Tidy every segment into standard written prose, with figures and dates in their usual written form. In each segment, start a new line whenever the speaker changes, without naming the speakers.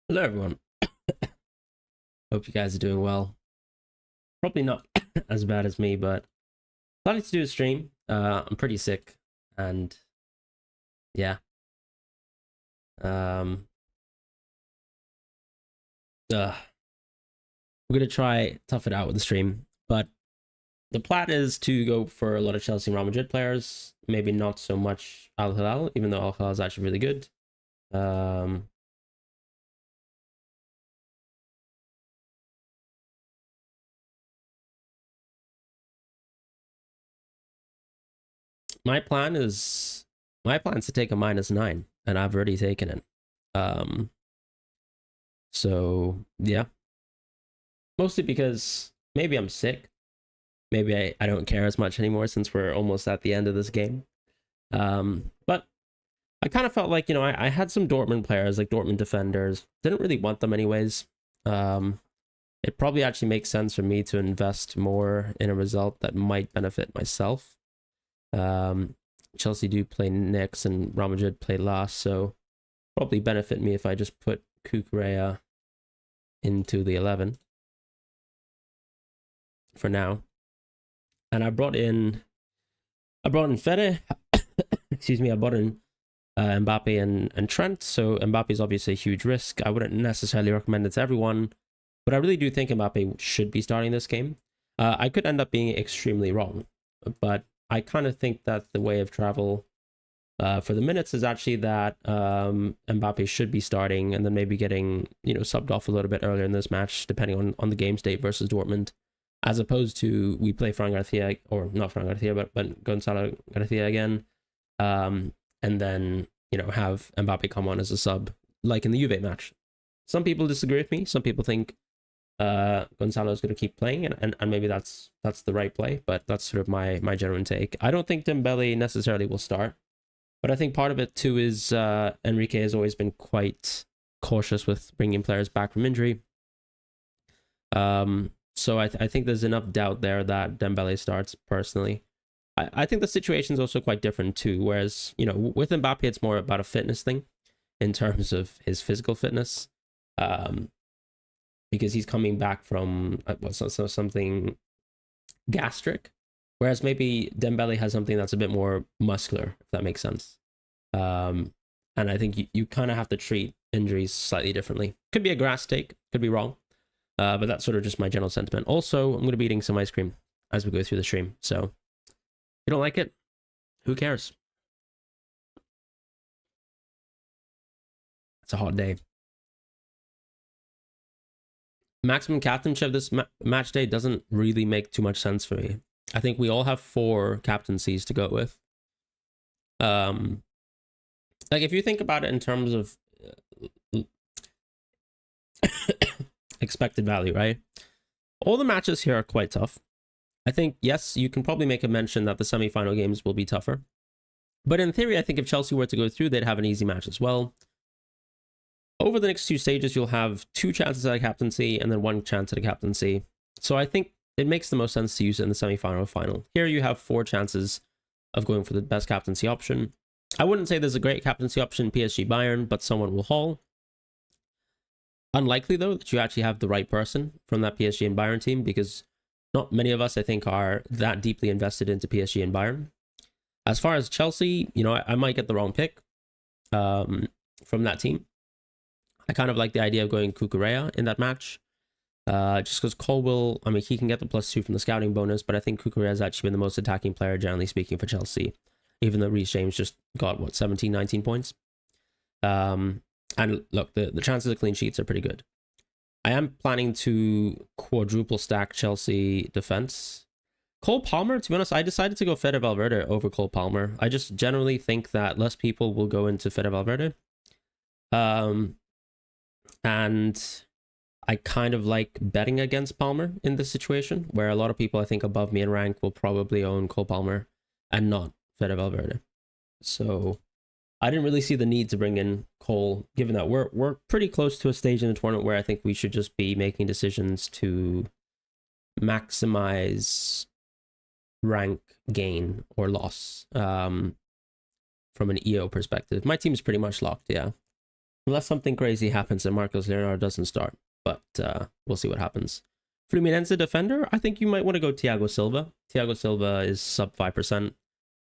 Hello, everyone. Hope you guys are doing well. Probably not as bad as me, but planning to do a stream. I'm pretty sick, and yeah, um, uh, we're gonna try tough it out with the stream. But the plan is to go for a lot of Chelsea and Real Madrid players. Maybe not so much Al Hilal, even though Al Hilal is actually really good. Um, my plan is to take a -9, and I've already taken it. Um, so yeah, mostly because maybe I'm sick. Maybe I don't care as much anymore since we're almost at the end of this game. But I kind of felt like, I had some Dortmund players, like Dortmund defenders. Didn't really want them anyways. It probably actually makes sense for me to invest more in a result that might benefit myself. Chelsea do play next and Real Madrid play last, so probably benefit me if I just put Kukurea into the 11 for now. And I brought in Fede. Excuse me. I brought in Mbappe and Trent. So Mbappe is obviously a huge risk. I wouldn't necessarily recommend it to everyone, but I really do think Mbappe should be starting this game. I could end up being extremely wrong, but I kind of think that the way of travel for the minutes is actually that Mbappe should be starting and then maybe getting subbed off a little bit earlier in this match, depending on the game state versus Dortmund. As opposed to we play Fran Garcia, or not Fran Garcia, but Gonzalo Garcia again, and then have Mbappe come on as a sub, like in the Juve match. Some people disagree with me. Some people think Gonzalo is going to keep playing, and maybe that's the right play. But that's sort of my genuine take. I don't think Dembele necessarily will start, but I think part of it too is Enrique has always been quite cautious with bringing players back from injury. So I think there's enough doubt there that Dembele starts, personally. I think the situation is also quite different too, whereas, with Mbappe, it's more about a fitness thing in terms of his physical fitness, because he's coming back from something gastric, whereas maybe Dembele has something that's a bit more muscular, if that makes sense. And I think you kind of have to treat injuries slightly differently. Could be a grass take, could be wrong. But that's sort of just my general sentiment. Also, I'm going to be eating some ice cream as we go through the stream. So if you don't like it, who cares? It's a hot day. Maximum captainship this match day doesn't really make too much sense for me. I think we all have 4 captaincies to go with. Like if you think about it in terms of expected value, right? All the matches here are quite tough. I think, yes, you can probably make a mention that the semi-final games will be tougher. But in theory, I think if Chelsea were to go through, they'd have an easy match as well. Over the next 2 stages, you'll have 2 chances at a captaincy and then 1 chance at a captaincy. So I think it makes the most sense to use it in the semi-final or final. Here you have 4 chances of going for the best captaincy option. I wouldn't say there's a great captaincy option, PSG Bayern, but someone will haul. Unlikely, though, that you actually have the right person from that PSG and Bayern team, because not many of us, I think, are that deeply invested into PSG and Bayern. As far as Chelsea, I might get the wrong pick from that team. I kind of like the idea of going Kukurea in that match, just because Colwill, he can get the +2 from the scouting bonus, but I think Kukurea has actually been the most attacking player, generally speaking, for Chelsea, even though Reece James just got, 17, 19 points. And look, the chances of clean sheets are pretty good. I am planning to quadruple stack Chelsea defense. Cole Palmer, to be honest, I decided to go Fede Valverde over Cole Palmer. I just generally think that less people will go into Fede Valverde. And I kind of like betting against Palmer in this situation, where a lot of people I think above me in rank will probably own Cole Palmer and not Fede Valverde. So I didn't really see the need to bring in Cole, given that we're pretty close to a stage in the tournament where I think we should just be making decisions to maximize rank gain or loss from an EO perspective. My team is pretty much locked, yeah. unless something crazy happens and Marcos Leonardo doesn't start. But we'll see what happens. Fluminense defender, I think you might want to go Thiago Silva. Thiago Silva is sub 5%.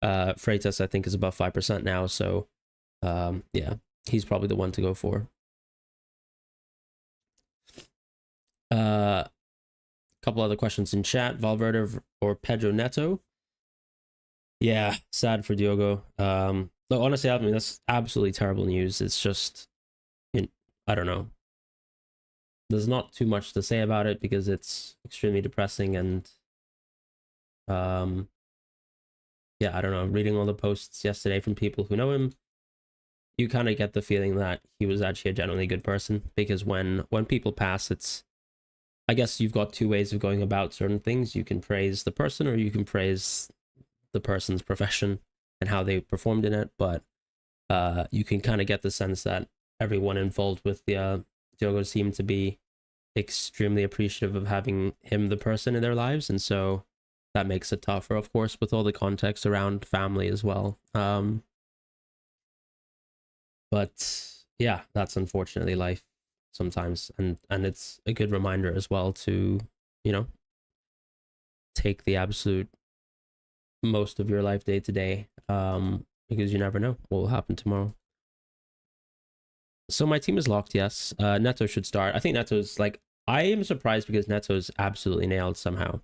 Freitas, I think, is above 5% now. So, yeah, he's probably the one to go for. Couple other questions in chat. Valverde or Pedro Neto? Yeah, sad for Diogo. Look, honestly, I mean, that's absolutely terrible news. It's just, I don't know. There's not too much to say about it because it's extremely depressing and, yeah, I don't know. Reading all the posts yesterday from people who know him, you kind of get the feeling that he was actually a genuinely good person, because when people pass, it's, I guess you've got two ways of going about certain things. You can praise the person or you can praise the person's profession and how they performed in it. But you can kind of get the sense that everyone involved with the Diogo seemed to be extremely appreciative of having him, the person, in their lives. And so that makes it tougher, of course, with all the context around family as well. But yeah, that's unfortunately life sometimes, and it's a good reminder as well to, you know, take the absolute most of your life day to day, because you never know what will happen tomorrow. So my team is locked, yes. Neto should start. I think Neto's like, I am surprised because Neto's absolutely nailed somehow.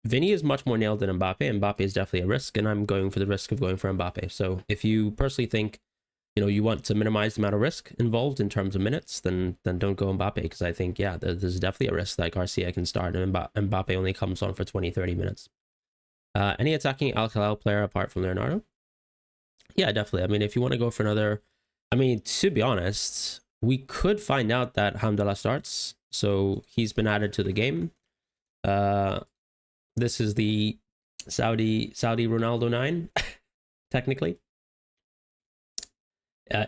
Vinny is much more nailed than Mbappe. Mbappe is definitely a risk, and I'm going for the risk of going for Mbappe. So if you personally think, you know, you want to minimize the amount of risk involved in terms of minutes, then don't go Mbappe, because I think, yeah, there's definitely a risk that Garcia can start and Mbappe only comes on for 20-30 minutes. Any attacking Al Hilal player apart from Leonardo? Yeah, definitely. I mean, if you want to go for another, I mean, to be honest, we could find out that Hamdallah starts, so he's been added to the game. This is the Saudi Ronaldo 9, technically.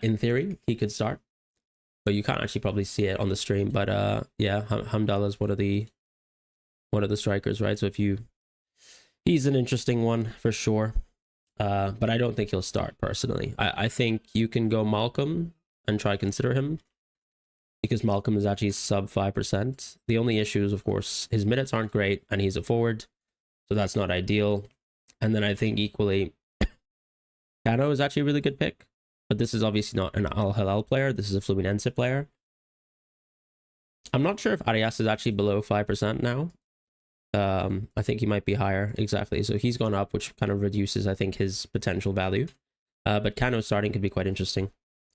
In theory, he could start, but you can't actually probably see it on the stream. But yeah, Hamdallah is one of the strikers, right? So he's an interesting one for sure. But I don't think he'll start personally. I think you can go Malcolm and try consider him, because Malcolm is actually sub 5%. The only issue is, of course, his minutes aren't great and he's a forward, so that's not ideal. And then I think equally, Cano is actually a really good pick. But this is obviously not an Al Hilal player. This is a Fluminense player. I'm not sure if Arias is actually below 5% now. I think he might be higher. Exactly. So he's gone up, which kind of reduces, I think, his potential value. But Cano starting could be quite interesting.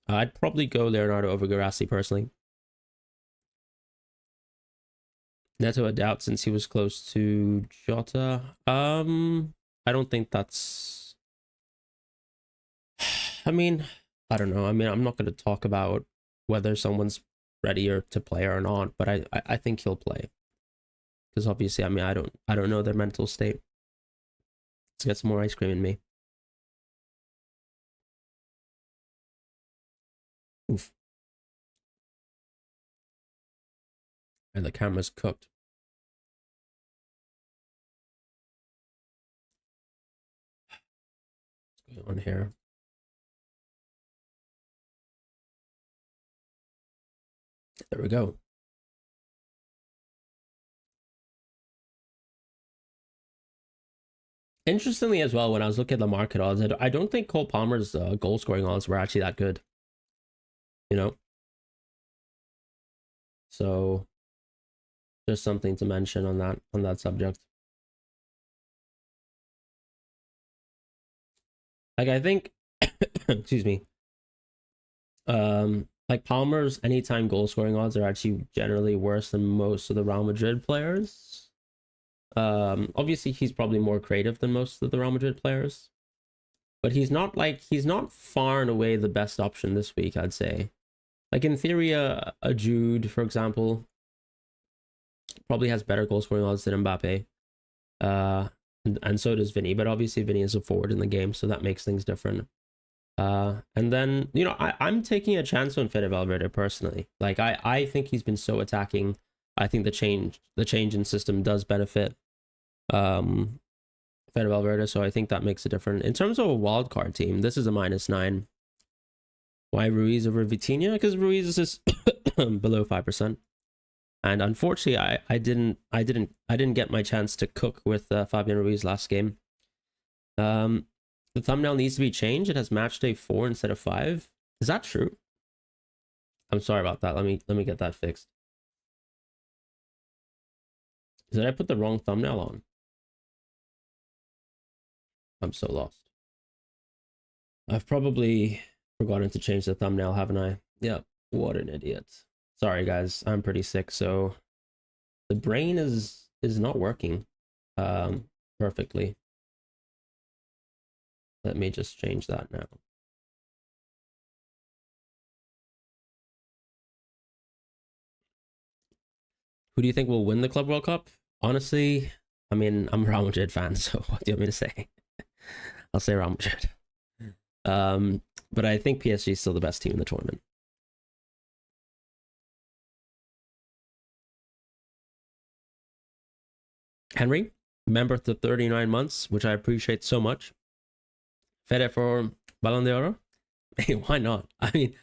I'd probably go Leonardo over Garassi personally. Neto a doubt since he was close to Jota. I don't think that's... I mean, I don't know. I mean, I'm not going to talk about whether someone's ready or to play or not, but I think he'll play, because obviously, I mean, I don't know their mental state. Let's get some more ice cream in me. Oof. And the camera's cooked. What's going on here? There we go. Interestingly as well, when I was looking at the market odds, I don't think Cole Palmer's goal scoring odds were actually that good. You know? So just something to mention on that subject. Like, I think excuse me. Like Palmer's anytime goal scoring odds are actually generally worse than most of the Real Madrid players. Obviously he's probably more creative than most of the Real Madrid players, but he's not far and away the best option this week, I'd say. Like, in theory, a Jude, for example, probably has better goal scoring odds than Mbappe. And so does Vinny, but obviously Vinny is a forward in the game, so that makes things different. And then, you know, I'm taking a chance on Fede Valverde personally. Like, I think he's been so attacking. I think the change in system does benefit Fede Valverde, so I think that makes a difference. In terms of a wildcard team, this is a -9. Why Ruiz over Vitinha? Because Ruiz is below 5%. And unfortunately, I didn't get my chance to cook with Fabian Ruiz last game. The thumbnail needs to be changed. It has Matchday 4 instead of 5. Is that true? I'm sorry about that. Let me get that fixed. Did I put the wrong thumbnail on? I'm so lost. I've probably forgotten to change the thumbnail, haven't I? Yep. What an idiot. Sorry guys, I'm pretty sick, so the brain is not working perfectly. Let me just change that now. Who do you think will win the Club World Cup? Honestly, I mean, I'm a Real Madrid fan, so what do you want me to say? I'll say Real Madrid. But I think PSG is still the best team in the tournament. Henry, member to 39 months, which I appreciate so much. Fede for Ballon d'Or? Hey, why not? I mean,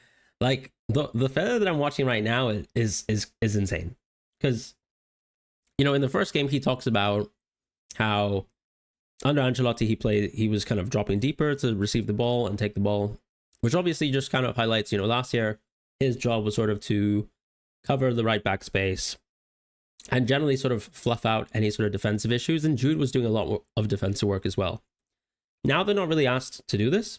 like the Fede that I'm watching right now is insane. Because, you know, in the first game he talks about how under Ancelotti he was kind of dropping deeper to receive the ball and take the ball, which obviously just kind of highlights, you know, last year his job was sort of to cover the right back space and generally sort of fluff out any sort of defensive issues, and Jude was doing a lot of defensive work as well. Now they're not really asked to do this,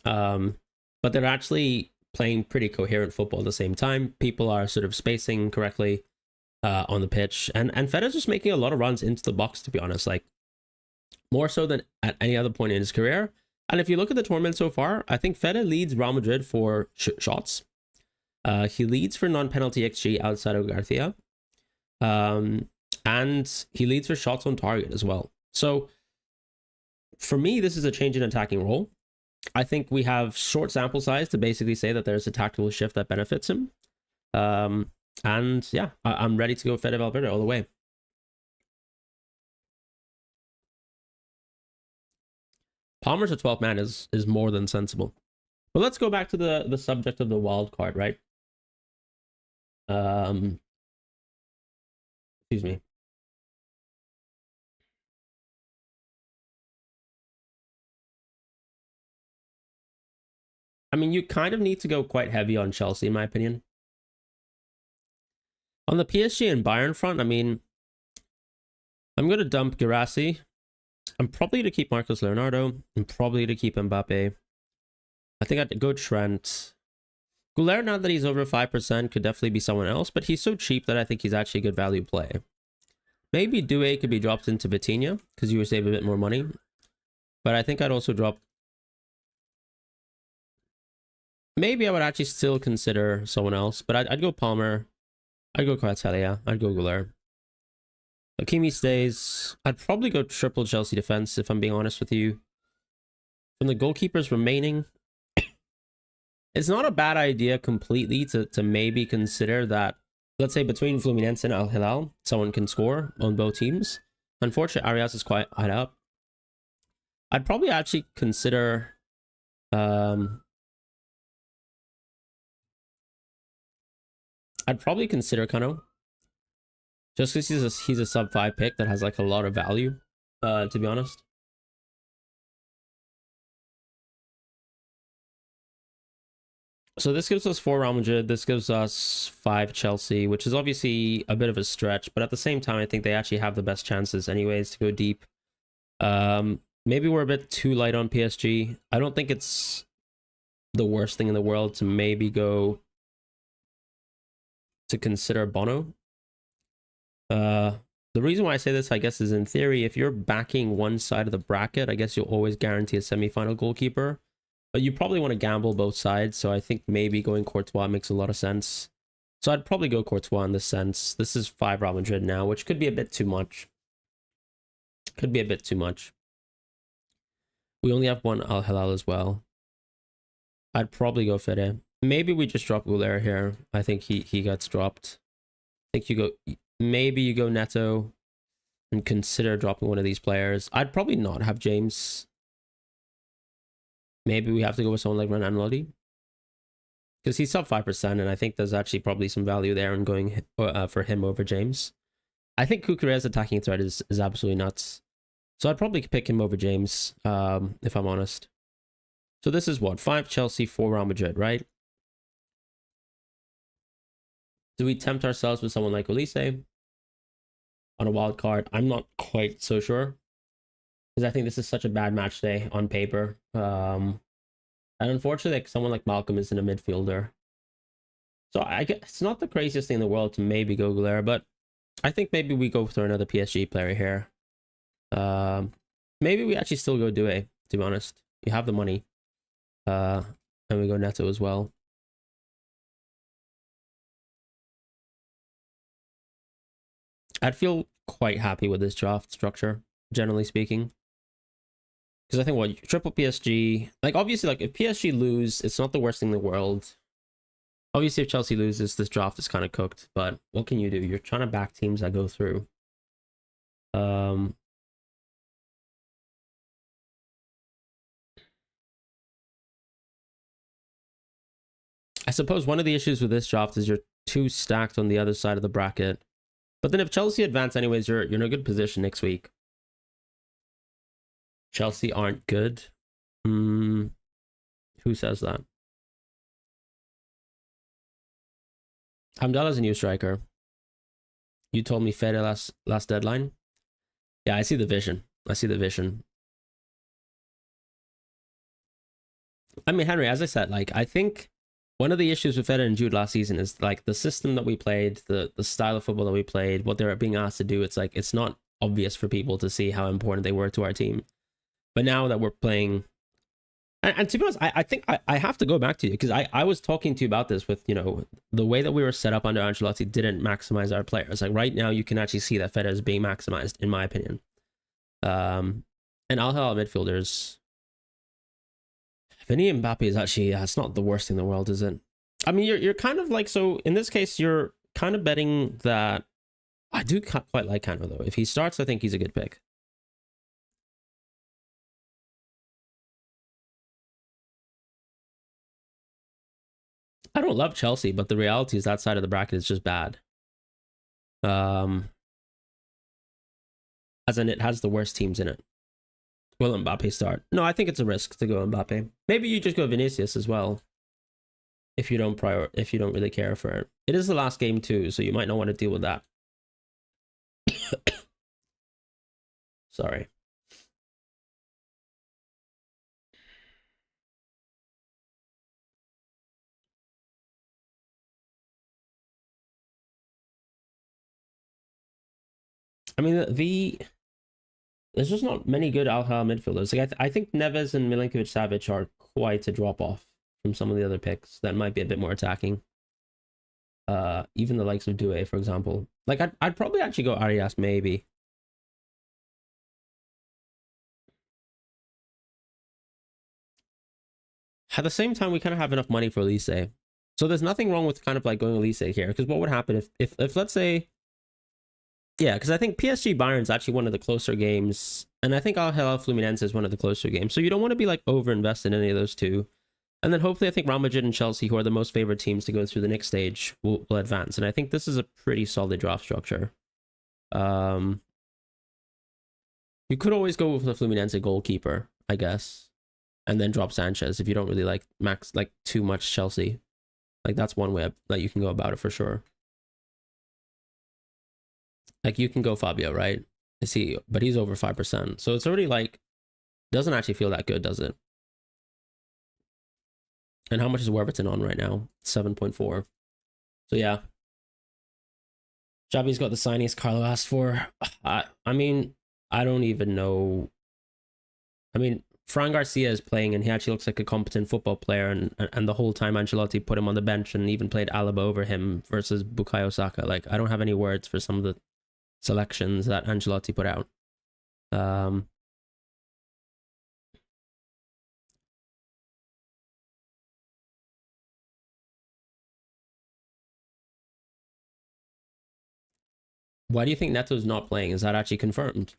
but they're actually playing pretty coherent football at the same time. People are sort of spacing correctly on the pitch, and Fede's just making a lot of runs into the box, to be honest, like more so than at any other point in his career. And if you look at the tournament so far, I think Fede leads Real Madrid for shots. He leads for non-penalty XG outside of Garcia. And he leads for shots on target as well. So for me, this is a change in attacking role. I think we have short sample size to basically say that there's a tactical shift that benefits him. And yeah, I'm ready to go Fede Valverde all the way. Palmer's a 12th man is more than sensible. But let's go back to the subject of the wild card, right? Excuse me. I mean, you kind of need to go quite heavy on Chelsea, in my opinion. On the PSG and Bayern front, I mean, I'm going to dump Guirassy. I'm probably to keep Marcos Leonardo. I'm probably to keep Mbappe. I think I'd go Trent. Goulet, now that he's over 5%, could definitely be someone else, but he's so cheap that I think he's actually a good value play. Maybe Doué could be dropped into Vitinha, because you would save a bit more money. But I think I'd also drop... Maybe I would actually still consider someone else, but I'd go Palmer. I'd go Kvaratskhelia. I'd go Goulet. Hakimi stays. I'd probably go triple Chelsea defense, if I'm being honest with you. From the goalkeepers remaining, it's not a bad idea completely to maybe consider that, let's say between Fluminense and Al Hilal, someone can score on both teams. Unfortunately, Arias is quite high up. I'd probably actually consider Kano. Just because he's a sub 5 pick that has like a lot of value, to be honest. So this gives us 4 Real Madrid. This gives us 5 Chelsea, which is obviously a bit of a stretch, but at the same time, I think they actually have the best chances anyways to go deep. Maybe we're a bit too light on PSG. I don't think it's the worst thing in the world to maybe go to consider Bono. The reason why I say this, I guess, is in theory, if you're backing one side of the bracket, I guess you'll always guarantee a semi-final goalkeeper. But you probably want to gamble both sides, so I think maybe going Courtois makes a lot of sense. So I'd probably go Courtois in this sense. This is 5 Real Madrid now, which could be a bit too much. Could be a bit too much. We only have 1 Al Hilal as well. I'd probably go Fede. Maybe we just drop Goulet here. I think he gets dropped. I think you go... Maybe you go Neto and consider dropping one of these players. I'd probably not have James. Maybe we have to go with someone like Renan Lodi. because he's sub 5%, and I think there's actually probably some value there in going for him over James. I think Kukureya's attacking threat is absolutely nuts. So I'd probably pick him over James, if I'm honest. So this is what? 5 Chelsea, 4 Real Madrid, right? Do we tempt ourselves with someone like Olise on a wild card? I'm not quite so sure, because I think this is such a bad match day on paper. And unfortunately, like, someone like Malcolm isn't a midfielder. So I guess it's not the craziest thing in the world to maybe go Galera, but I think maybe we go for another PSG player here. Maybe we actually still go Doué, to be honest. You have the money. And we go Neto as well. I'd feel quite happy with this draft structure, generally speaking. Because I think, what, triple PSG, like, obviously, like, if PSG lose, it's not the worst thing in the world. Obviously, if Chelsea loses, this draft is kind of cooked, but what can you do? You're trying to back teams that go through. I suppose one of the issues with this draft is you're too stacked on the other side of the bracket. But then if Chelsea advance anyways, you're in a good position next week. Chelsea aren't good. Who says that? Hamdallah's a new striker. You told me Fede last deadline. Yeah, I see the vision. I see the vision. I mean, Henry, as I said, like, I think one of the issues with Fede and Jude last season is, like, the system that we played, the style of football that we played, what they're being asked to do. It's like, it's not obvious for people to see how important they were to our team. But now that we're playing, and to be honest, I think I have to go back to you, because I was talking to you about this with, you know, the way that we were set up under Ancelotti didn't maximize our players. Like, right now, you can actually see that Fede is being maximized, in my opinion. And Al Hilal midfielders, Vinny and Mbappe is actually, it's not the worst thing in the world, is it? I mean, you're kind of like, so in this case, you're kind of betting that, I do quite like Kano, though. If he starts, I think he's a good pick. I don't love Chelsea, but the reality is that side of the bracket is just bad. As in, it has the worst teams in it. Will Mbappe start? No, I think it's a risk to go Mbappe. Maybe you just go Vinicius as well, if you don't really care for it. It is the last game too, so you might not want to deal with that. Sorry. I mean, there's just not many good Al Hilal midfielders. Like, I think Neves and Milinkovic-Savic are quite a drop off from some of the other picks that might be a bit more attacking. Even the likes of Doué, for example. Like, I'd probably actually go Arias, maybe. At the same time, we kind of have enough money for Olise. So there's nothing wrong with kind of like going Olise here, because what would happen if let's say, yeah, because I think PSG Bayern is actually one of the closer games, and I think Al Hilal Fluminense is one of the closer games. So you don't want to be like over invested in any of those two. And then hopefully, I think Real Madrid and Chelsea, who are the most favored teams to go through the next stage, will advance. And I think this is a pretty solid draft structure. You could always go with the Fluminense goalkeeper, I guess, and then drop Sanchez if you don't really like too much Chelsea. Like, that's one way that you can go about it for sure. Like, you can go Fabio, right? But he's over 5%. So it's already like, doesn't actually feel that good, does it? And how much is Werverton on right now? 7.4. So yeah. Xavi's got the signings Carlo asked for. I mean, I don't even know. I mean, Fran Garcia is playing, and he actually looks like a competent football player, and the whole time Ancelotti put him on the bench and even played Alaba over him versus Bukayo Saka. Like, I don't have any words for some of the selections that Ancelotti put out. Why do you think Neto's not playing? Is that actually confirmed?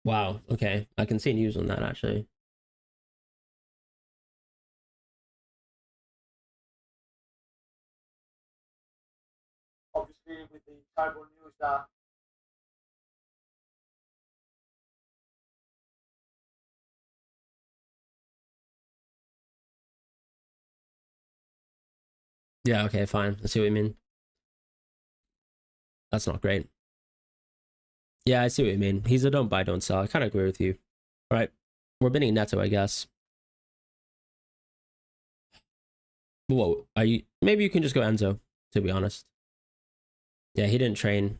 Wow. Okay. I can see news on that actually.
Obviously, with the terrible news that
Yeah. Okay. Fine. I see what you mean. That's not great. Yeah, I see what you mean. He's a don't buy, don't sell. I kind of agree with you. All right. We're bidding Neto, I guess. Whoa. Are you? Maybe you can just go Enzo, to be honest. Yeah, he didn't train.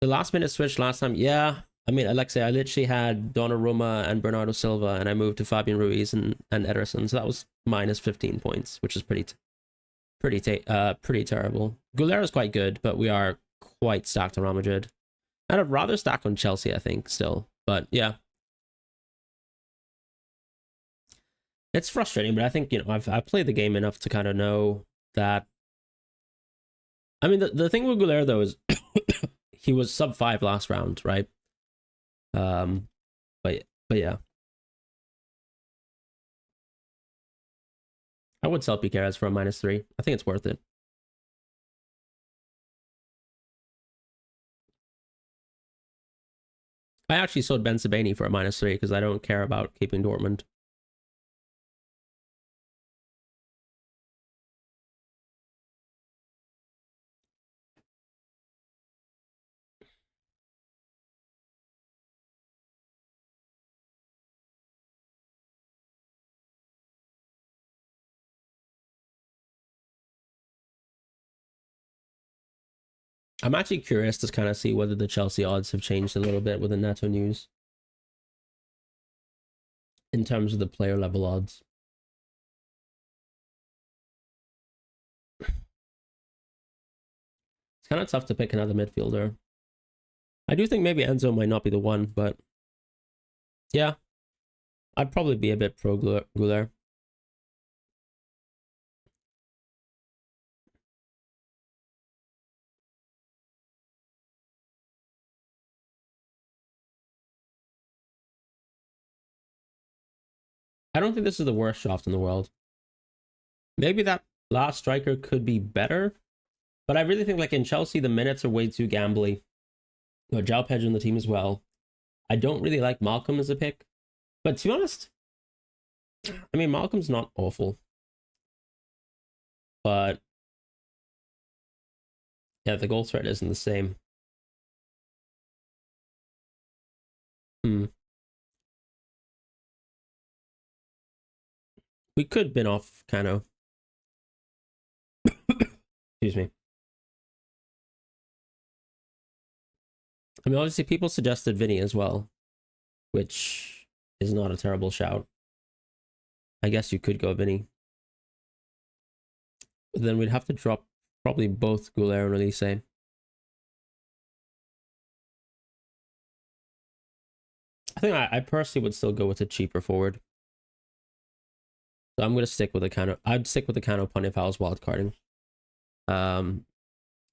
The last minute switch last time, yeah. I mean, Alexei, I literally had Donnarumma and Bernardo Silva, and I moved to Fabian Ruiz and Ederson. So that was minus 15 points, which is pretty terrible. Gulera's quite good, but we are quite stacked on Real Madrid. And I'd rather stack on Chelsea, I think, still. But yeah. It's frustrating, but I think, I've played the game enough to kind of know that. I mean, the thing with Gulera, though, is he was sub 5 last round, right? Um, but yeah. I would sell Piqueras for a -3. I think it's worth it. I actually sold Ben Sebaini for a -3 because I don't care about keeping Dortmund. I'm actually curious to kind of see whether the Chelsea odds have changed a little bit with the Neto news in terms of the player level odds. It's kind of tough to pick another midfielder. I do think maybe Enzo might not be the one, but yeah, I'd probably be a bit pro Guler. I don't think this is the worst draft in the world. Maybe that last striker could be better, but I really think like in Chelsea, the minutes are way too gambly. João Pedro in the team as well. I don't really like Malcolm as a pick, but to be honest, I mean Malcolm's not awful, but yeah, the goal threat isn't the same. Hmm. We could bin off Cano. Excuse me. I mean, obviously, people suggested Vinny as well, which is not a terrible shout. I guess you could go Vinny. But then we'd have to drop probably both Goulet and Elise. I think I personally would still go with a cheaper forward. So I'm going to stick with the Cano. I'd stick with the Cano punt if I was wildcarding.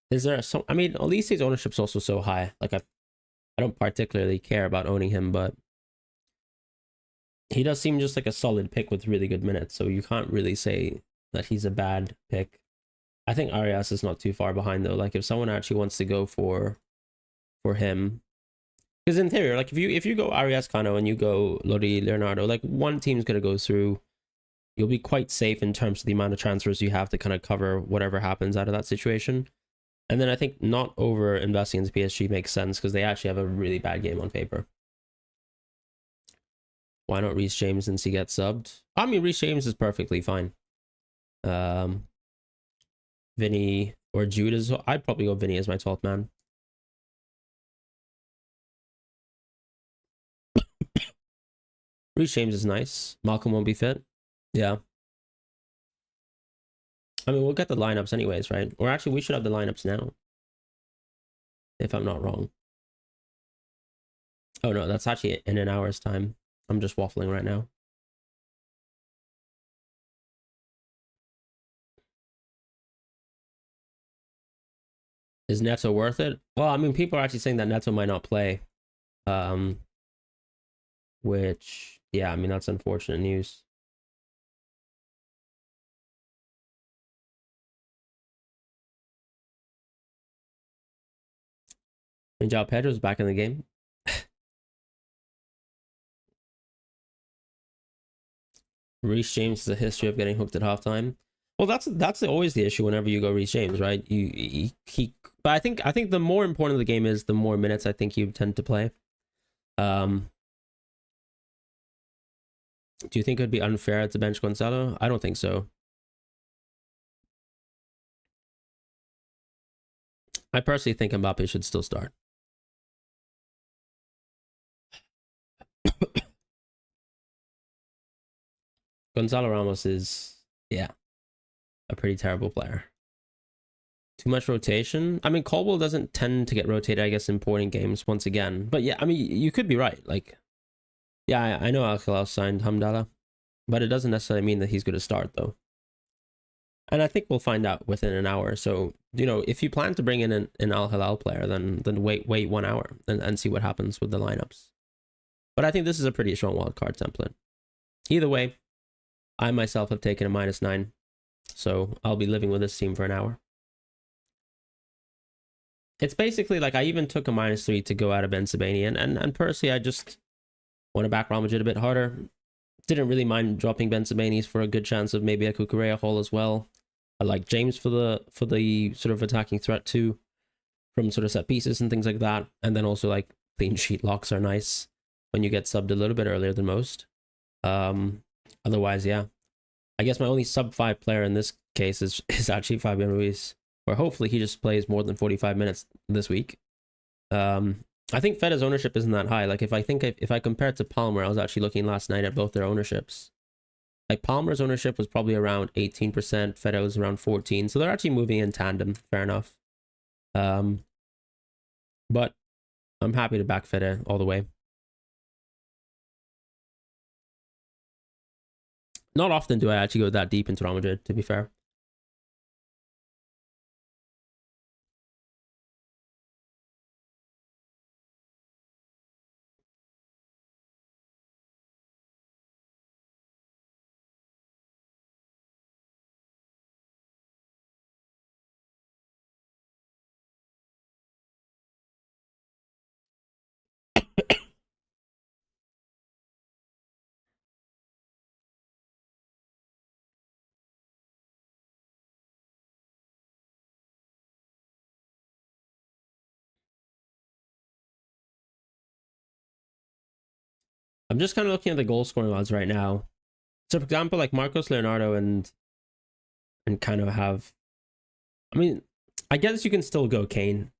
Is there some? I mean, Elise's ownership's also so high. Like I don't particularly care about owning him, but he does seem just like a solid pick with really good minutes. So you can't really say that he's a bad pick. I think Arias is not too far behind though. Like if someone actually wants to go for him, because in theory, like if you go Arias Cano and you go Lodi Leonardo, like one team's gonna go through. You'll be quite safe in terms of the amount of transfers you have to kind of cover whatever happens out of that situation. And then I think not over investing into PSG makes sense because they actually have a really bad game on paper. Why not Reece James since he gets subbed? I mean, Reece James is perfectly fine. Vinny or Jude is. I'd probably go Vinny as my 12th man. Reece James is nice. Malcolm won't be fit. Yeah. I mean, we'll get the lineups anyways, right? Or actually, we should have the lineups now. If I'm not wrong. Oh no, that's actually in an hour's time. I'm just waffling right now. Is Neto worth it? Well, I mean, people are actually saying that Neto might not play. Um, which, yeah, I mean, that's unfortunate news. And João Pedro's back in the game. Reece James has a history of getting hooked at halftime. Well, that's always the issue whenever you go Reece James, right? But I think the more important of the game is the more minutes I think you tend to play. Do you think it would be unfair to bench Gonzalo? I don't think so. I personally think Mbappe should still start. Gonzalo Ramos is, yeah, a pretty terrible player. Too much rotation. I mean, Caldwell doesn't tend to get rotated, I guess, in important games once again. But yeah, I mean, you could be right. Like, yeah, I know Al Hilal signed Hamdallah, but it doesn't necessarily mean that he's going to start, though. And I think we'll find out within an hour. So, if you plan to bring in an Al Hilal player, then wait 1 hour and see what happens with the lineups. But I think this is a pretty strong wildcard template. Either way, I myself have taken a -9. So I'll be living with this team for an hour. It's basically like I even took a -3 to go out of Ben Sebaini. And personally, I just want to back Real Madrid a bit harder. Didn't really mind dropping Ben Sebaini's for a good chance of maybe a Cucurella haul as well. I like James for the sort of attacking threat too, from sort of set pieces and things like that. And then also like clean sheet locks are nice when you get subbed a little bit earlier than most. Otherwise, yeah. I guess my only sub-5 player in this case is actually Fabian Ruiz, where hopefully he just plays more than 45 minutes this week. I think Feda's ownership isn't that high. Like if I compare it to Palmer, I was actually looking last night at both their ownerships. Like Palmer's ownership was probably around 18%, Feda was around 14%, so they're actually moving in tandem. Fair enough. But I'm happy to back Feda all the way. Not often do I actually go that deep into Real Madrid, to be fair. I'm just kind of looking at the goal scoring odds right now. So for example, like Marcos Leonardo and kind of have, I mean, I guess you can still go Kane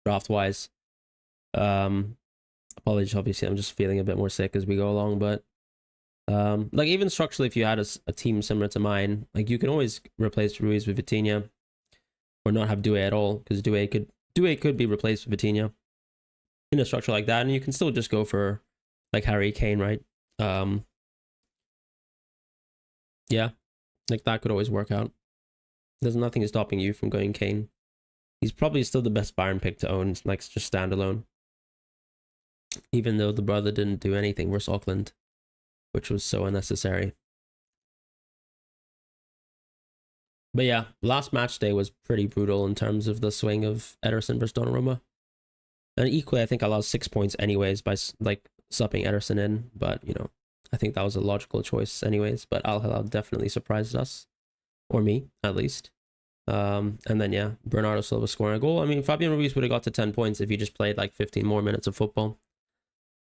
draft wise. Apologies, obviously I'm just feeling a bit more sick as we go along, but like even structurally, if you had a team similar to mine, like you can always replace Ruiz with Vitinha, or not have Doué at all, because Doué could be replaced with Vitinha in a structure like that, and you can still just go for like Harry Kane, right? Yeah, like that could always work out. There's nothing stopping you from going Kane. He's probably still the best Bayern pick to own, like just standalone. Even though the brother didn't do anything versus Auckland, which was so unnecessary. But yeah, last match day was pretty brutal in terms of the swing of Ederson versus Donnarumma. And equally, I think I lost 6 points anyways by like subbing Ederson in. But, I think that was a logical choice anyways. But Al Hilal definitely surprised us. Or me, at least. And then, yeah, Bernardo Silva scoring a goal. I mean, Fabian Ruiz would have got to 10 points if he just played like 15 more minutes of football.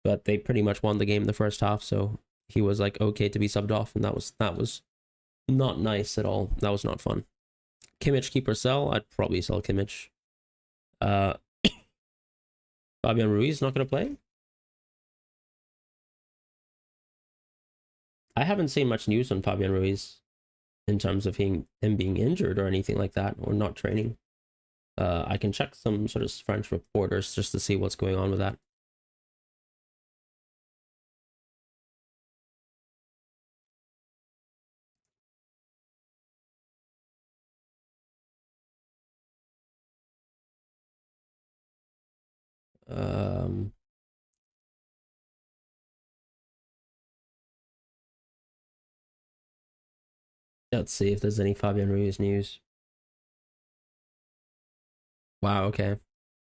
But they pretty much won the game in the first half. So he was like okay to be subbed off. And that was not nice at all. That was not fun. Kimmich, keep or sell? I'd probably sell Kimmich. Fabian Ruiz not going to play? I haven't seen much news on Fabian Ruiz in terms of him being injured or anything like that, or not training. I can check some sort of French reporters just to see what's going on with that. Let's see if there's any Fabian Ruiz news. Wow, okay.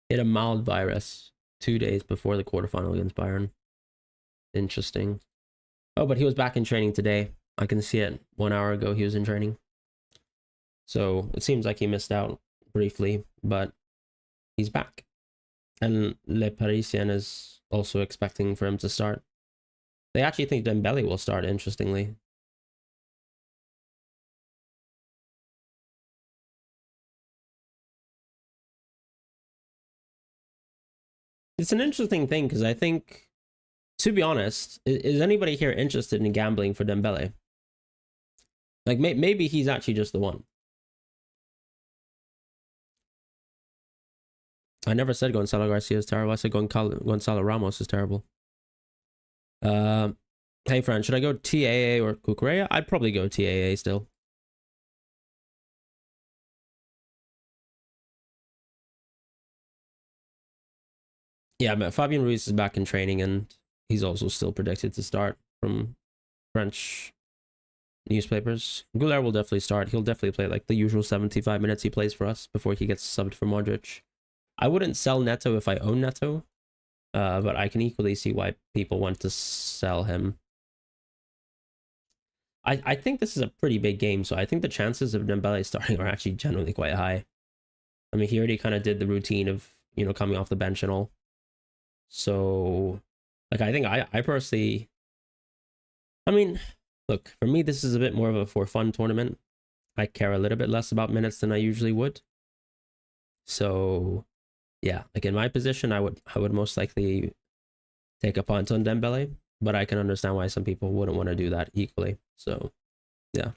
He had a mild virus 2 days before the quarterfinal against Bayern. Interesting. Oh, but he was back in training today. I can see it. 1 hour ago, he was in training. So it seems like he missed out briefly, but he's back. And Le Parisien is also expecting for him to start. They actually think Dembele will start, interestingly. It's an interesting thing because I think, to be honest, is anybody here interested in gambling for Dembele? Like, maybe he's actually just the one. I never said Gonzalo Garcia is terrible. I said Gonzalo Ramos is terrible. Hey, Fran, should I go TAA or Cucurella? I'd probably go TAA still. Yeah, but Fabian Ruiz is back in training and he's also still predicted to start from French newspapers. Goulart will definitely start. He'll definitely play like the usual 75 minutes he plays for us before he gets subbed for Modric. I wouldn't sell Neto if I own Neto, but I can equally see why people want to sell him. I think this is a pretty big game, so I think the chances of Dembele starting are actually generally quite high. I mean, he already kind of did the routine of, you know, coming off the bench and all. So, like, I think I personally, I mean, look, for me, this is a bit more of a for fun tournament. I care a little bit less about minutes than I usually would. So, yeah, like in my position, I would most likely take a punt on Dembele, but I can understand why some people wouldn't want to do that equally. So, yeah.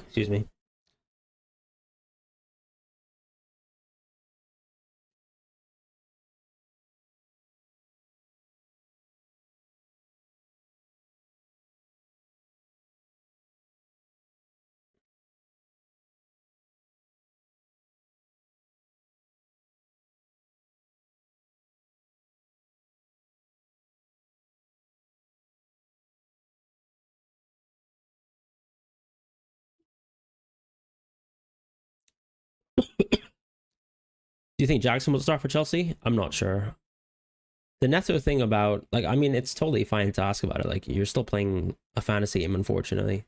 Excuse me. Do you think Jackson will start for Chelsea? I'm not sure. The Neto thing about, like, I mean, it's totally fine to ask about it. Like, you're still playing a fantasy game, unfortunately.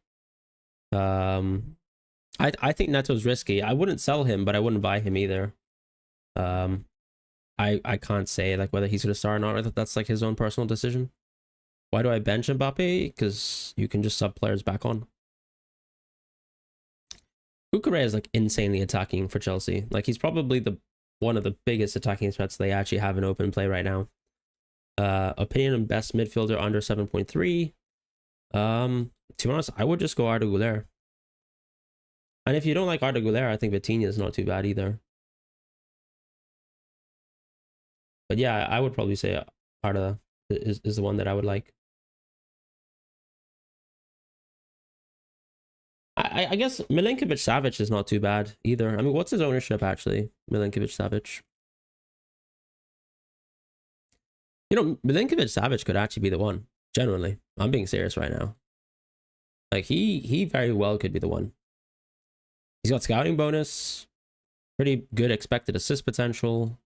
I think Neto's risky. I wouldn't sell him, but I wouldn't buy him either. I can't say like whether he's gonna start or not. That's like his own personal decision. Why do I bench Mbappe? Because you can just sub players back on. Cucurella is like insanely attacking for Chelsea. Like he's probably the one of the biggest attacking threats they actually have in open play right now. Opinion on best midfielder under 7.3. To be honest, I would just go Arda Güler. And if you don't like Arda Güler, I think Vitinha is not too bad either. But yeah, I would probably say Arda is the one that I would like. I guess Milinkovic-Savic is not too bad either. I mean, what's his ownership actually? Milinkovic-Savic. You know, Milinkovic-Savic could actually be the one. Genuinely, I'm being serious right now. Like he very well could be the one. He's got scouting bonus, pretty good expected assist potential.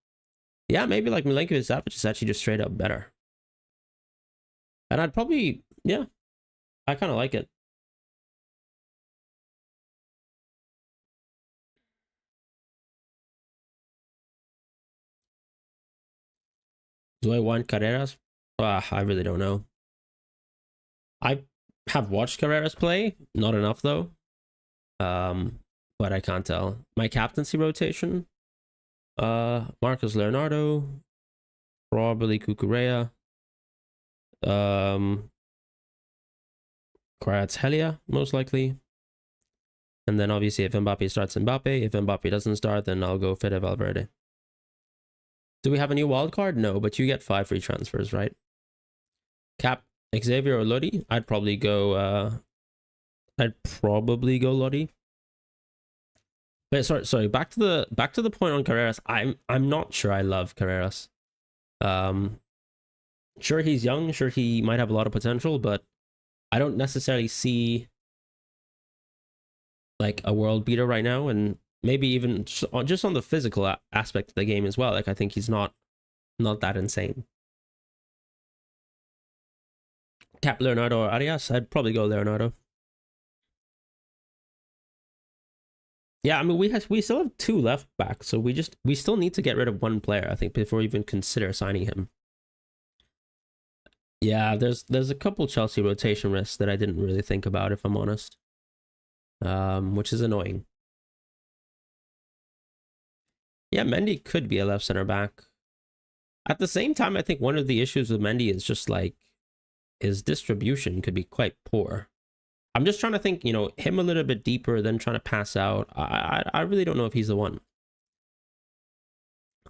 Yeah, maybe like Milinkovic-Savic is actually just straight up better. And I'd probably, yeah, I kind of like it. Do I want Carreras? I really don't know. I have watched Carreras play, not enough though. But I can't tell. My captaincy rotation, Marcus Leonardo, probably Cucurella, Kvaratskhelia most likely, and then obviously if Mbappe starts, Mbappe. If Mbappe doesn't start, then I'll go Fede Valverde. Do we have a new wildcard? No, but you get 5 free transfers, right? Cap, Xavier or Lodi? I'd probably go I'd probably go Lodi. But sorry. Back to the point on Carreras. I'm not sure I love Carreras. Sure he's young. Sure he might have a lot of potential, but I don't necessarily see like a world beater right now, and maybe even just on the physical aspect of the game as well. Like I think he's not that insane. Cap, Leonardo, or Arias? I'd probably go Leonardo. Yeah, I mean we still have 2 left back, so we still need to get rid of 1 player, I think, before we even consider signing him. Yeah, there's a couple Chelsea rotation risks that I didn't really think about, if I'm honest. Which is annoying. Yeah, Mendy could be a left center back. At the same time, I think one of the issues with Mendy is just like his distribution could be quite poor. I'm just trying to think, you know, him a little bit deeper than trying to pass out. I really don't know if he's the one.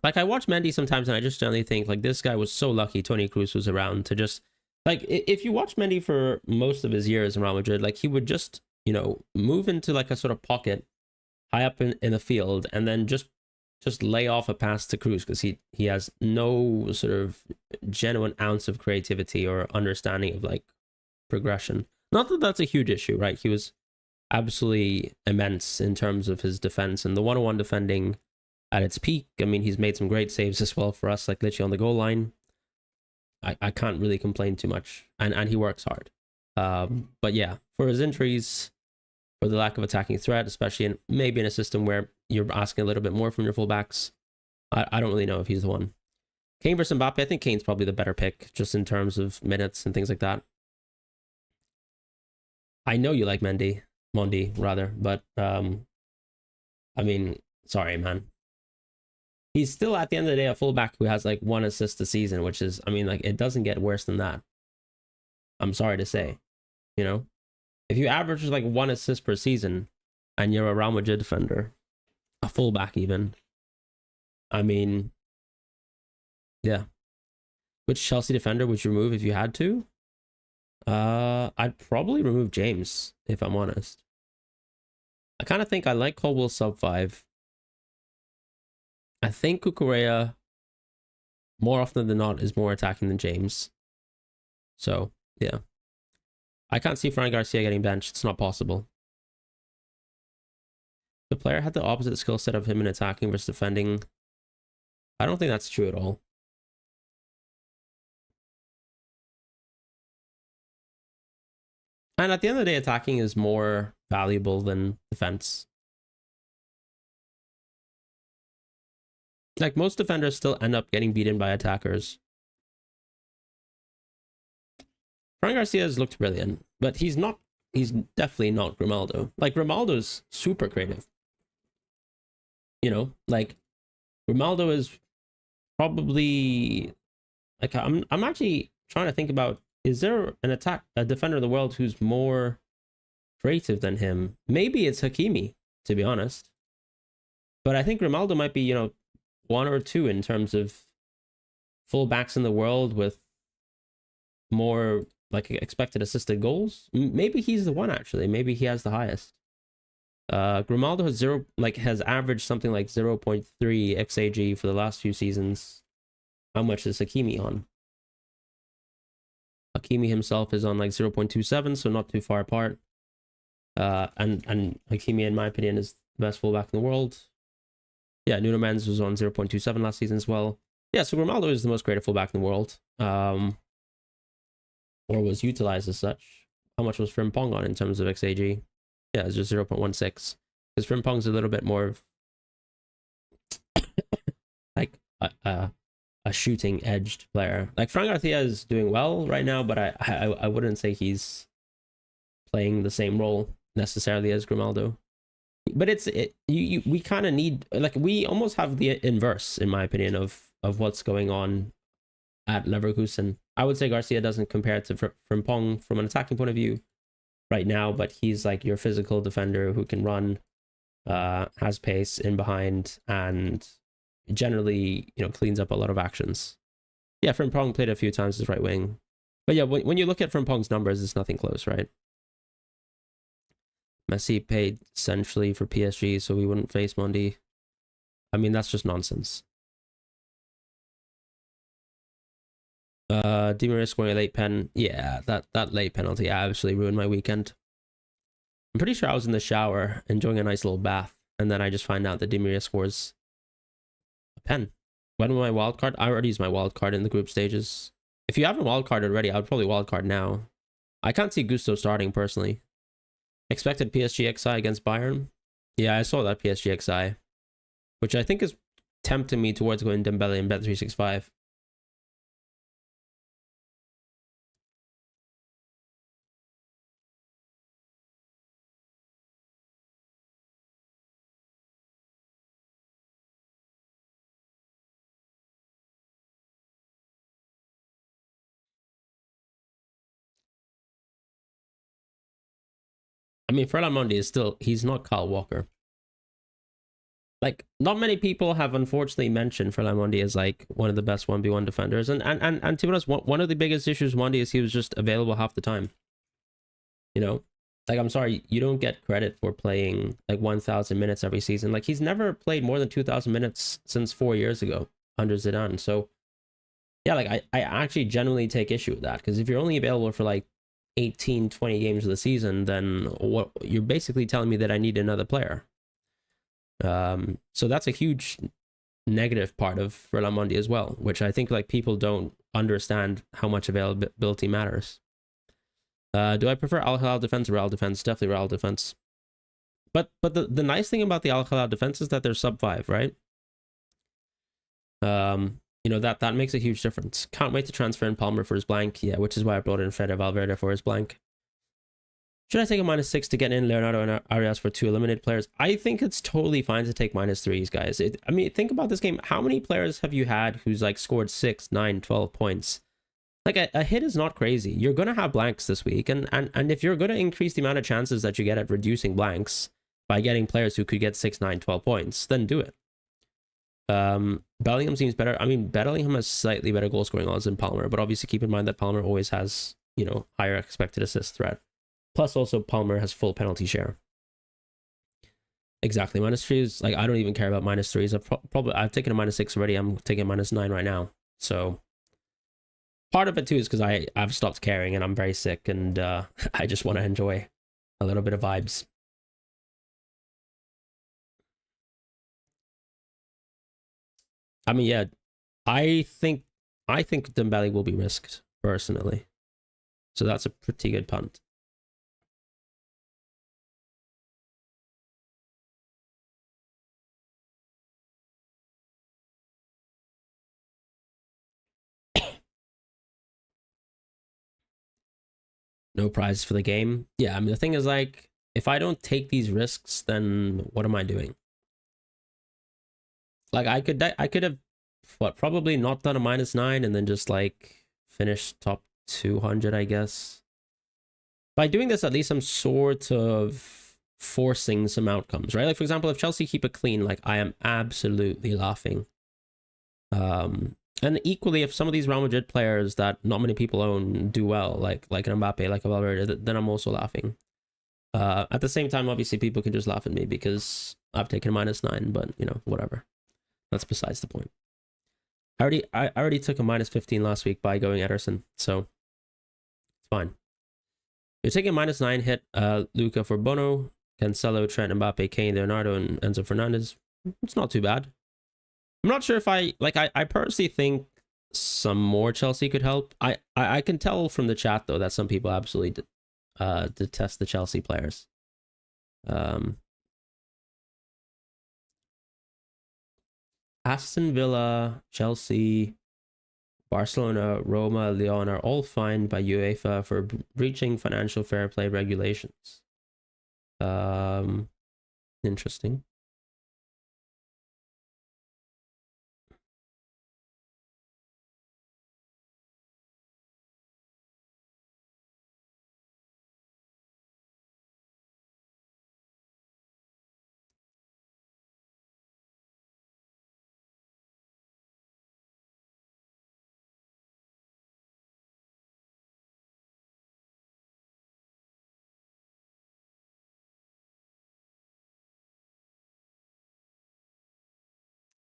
Like, I watch Mendy sometimes and I just generally think, like, this guy was so lucky Toni Kroos was around to just, like, if you watch Mendy for most of his years in Real Madrid, like, he would just, you know, move into, like, a sort of pocket high up in the field and then just lay off a pass to Kroos because he has no sort of genuine ounce of creativity or understanding of, like, progression. Not that that's a huge issue, right? He was absolutely immense in terms of his defense and the one-on-one defending at its peak. I mean, he's made some great saves as well for us, like literally on the goal line. I can't really complain too much, and he works hard. But yeah, for his injuries, for the lack of attacking threat, especially maybe in a system where you're asking a little bit more from your fullbacks, I don't really know if he's the one. Kane versus Mbappe, I think Kane's probably the better pick, just in terms of minutes and things like that. I know you like Mondi rather, but I mean, sorry, man. He's still at the end of the day a fullback who has like 1 assist a season, which is, I mean, like, it doesn't get worse than that. I'm sorry to say, you know, if you average like 1 assist per season and you're a Real Madrid defender, a fullback even, I mean, yeah. Which Chelsea defender would you remove if you had to? I'd probably remove James, if I'm honest. I kind of think I like Colwell sub 5. I think Cucurella, more often than not, is more attacking than James. So, yeah. I can't see Fran Garcia getting benched. It's not possible. The player had the opposite skill set of him in attacking versus defending. I don't think that's true at all. And at the end of the day, attacking is more valuable than defense. Like, most defenders still end up getting beaten by attackers. Fran Garcia has looked brilliant, but he's definitely not Grimaldo. Like, Grimaldo's super creative. You know, like, Grimaldo is probably, like, I'm actually trying to think about, is there a defender in the world who's more creative than him? Maybe it's Hakimi, to be honest. But I think Grimaldo might be, you know, 1 or 2 in terms of fullbacks in the world with more like expected assisted goals. Maybe he's the one, actually. Maybe he has the highest. Grimaldo has averaged something like 0.3 xAG for the last few seasons. How much is Hakimi on? Hakimi himself is on like 0.27, so not too far apart. And Hakimi, in my opinion, is the best fullback in the world. Yeah, Nuno Mendes was on 0.27 last season as well. Yeah, so Grimaldo is the most creative fullback in the world. Or was utilized as such. How much was Frimpong on in terms of XAG? Yeah, it's just 0.16. Because Frimpong's a little bit more of like a shooting edged player. Like, Fran Garcia is doing well right now, but I wouldn't say he's playing the same role necessarily as Grimaldo. But we kind of need, like, we almost have the inverse, in my opinion, of what's going on at Leverkusen. I would say Garcia doesn't compare to Frimpong from an attacking point of view right now, but he's like your physical defender who can run, has pace in behind, and generally, you know, cleans up a lot of actions. Yeah, Frimpong played a few times as right wing. But yeah, when you look at Frimpong's numbers, it's nothing close, right? Messi paid essentially for PSG so we wouldn't face Mundi. I mean, that's just nonsense. Di Maria scoring a late pen. Yeah, that late penalty absolutely ruined my weekend. I'm pretty sure I was in the shower enjoying a nice little bath, and then I just find out that Di Maria scores a pen. When will my wild card? I already used my wild card in the group stages. If you haven't wild carded already, I would probably wild card now. I can't see Gusto starting personally. Expected PSG XI against Bayern. Yeah, I saw that PSG XI, which I think is tempting me towards going Dembele and Bet365. I mean, Fran is still, he's not Kyle Walker. Like, not many people have unfortunately mentioned Fran as like one of the best 1v1 defenders. And to be honest, one of the biggest issues with Mondi is he was just available half the time. You know? Like, I'm sorry, you don't get credit for playing like 1,000 minutes every season. Like, he's never played more than 2,000 minutes since 4 years ago under Zidane. So, yeah, like, I actually genuinely take issue with that. Because if you're only available for like 18, 20 games of the season, then what you're basically telling me that I need another player. So that's a huge negative part of Ferland as well, which I think like people don't understand how much availability matters. Do I prefer Al Hilal defense or Real defense? Definitely Real defense. But the nice thing about the Al Hilal defense is that they're sub 5, right? You know, that makes a huge difference. Can't wait to transfer in Palmer for his blank. Yeah, which is why I brought in Fede Valverde for his blank. Should I take a -6 to get in Leonardo and Arias for 2 eliminated players? I think it's totally fine to take -3s, guys. I mean, think about this game. How many players have you had who's like scored 6, 9, 12 points? Like a hit is not crazy. You're going to have blanks this week. And if you're going to increase the amount of chances that you get at reducing blanks by getting players who could get 6, 9, 12 points, then do it. Bellingham seems better. I mean, Bellingham has slightly better goal scoring odds than Palmer, but obviously keep in mind that Palmer always has, you know, higher expected assist threat. Plus, also, Palmer has full penalty share. Exactly. -3s, like, I don't even care about -3s. I've taken a -6 already. I'm taking a -9 right now. So, part of it, too, is because I've stopped caring and I'm very sick and I just want to enjoy a little bit of vibes. I mean, yeah, I think Dembele will be risked, personally. So that's a pretty good punt. No prizes for the game. Yeah, I mean, the thing is, like, if I don't take these risks, then what am I doing? Like, I could have, what, probably not done a -9 and then just, like, finished top 200, I guess. By doing this, at least I'm sort of forcing some outcomes, right? Like, for example, if Chelsea keep it clean, like, I am absolutely laughing. And equally, if some of these Real Madrid players that not many people own do well, like an Mbappe, like a Valverde, then I'm also laughing. At the same time, obviously, people can just laugh at me because I've taken a -9, but, you know, whatever. That's besides the point. I already took a -15 last week by going Ederson, so it's fine. You're taking a -9 hit, Luca for Bono, Cancelo, Trent, Mbappe, Kane, Leonardo, and Enzo Fernandez. It's not too bad. I'm not sure if I personally think some more Chelsea could help. I can tell from the chat though that some people absolutely detest the Chelsea players. Aston Villa, Chelsea, Barcelona, Roma, Lyon are all fined by UEFA for breaching financial fair play regulations. Interesting.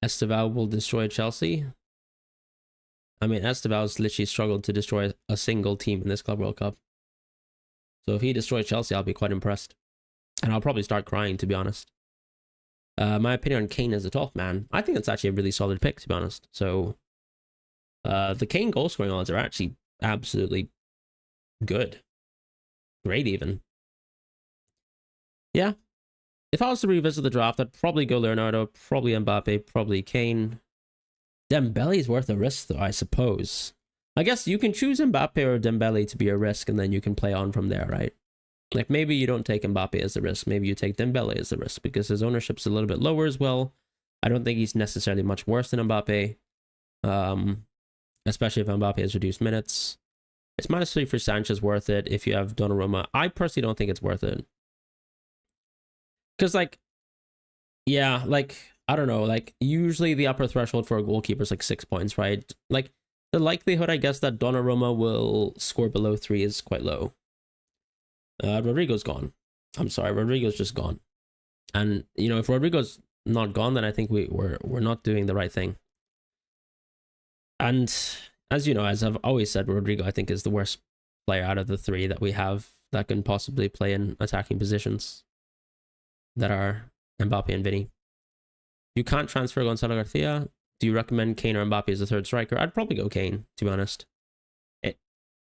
Esteval will destroy Chelsea. I mean, Esteval's literally struggled to destroy a single team in this Club World Cup. So if he destroys Chelsea, I'll be quite impressed. And I'll probably start crying, to be honest. My opinion on Kane as a 12th man, I think it's actually a really solid pick, to be honest. So the Kane goal scoring odds are actually absolutely good. Great, even. Yeah. If I was to revisit the draft, I'd probably go Leonardo, probably Mbappe, probably Kane. Dembele's worth a risk, though, I suppose. I guess you can choose Mbappe or Dembele to be a risk, and then you can play on from there, right? Like, maybe you don't take Mbappe as the risk. Maybe you take Dembele as the risk, because his ownership's a little bit lower as well. I don't think he's necessarily much worse than Mbappe, especially if Mbappe has reduced minutes. It's -3 for Sanchez worth it if you have Donnarumma. I personally don't think it's worth it. Because, like, yeah, like, I don't know, like, usually the upper threshold for a goalkeeper is like 6 points, right? Like, the likelihood, I guess, that Donnarumma will score below 3 is quite low. Rodrigo's gone. I'm sorry, Rodrigo's just gone. And, you know, if Rodrigo's not gone, then I think we're not doing the right thing. And, as you know, as I've always said, Rodrigo, I think, is the worst player out of the 3 that we have that can possibly play in attacking positions that are Mbappe and Vinny. You can't transfer Gonzalo Garcia. Do you recommend Kane or Mbappe as a 3rd striker? I'd probably go Kane, to be honest.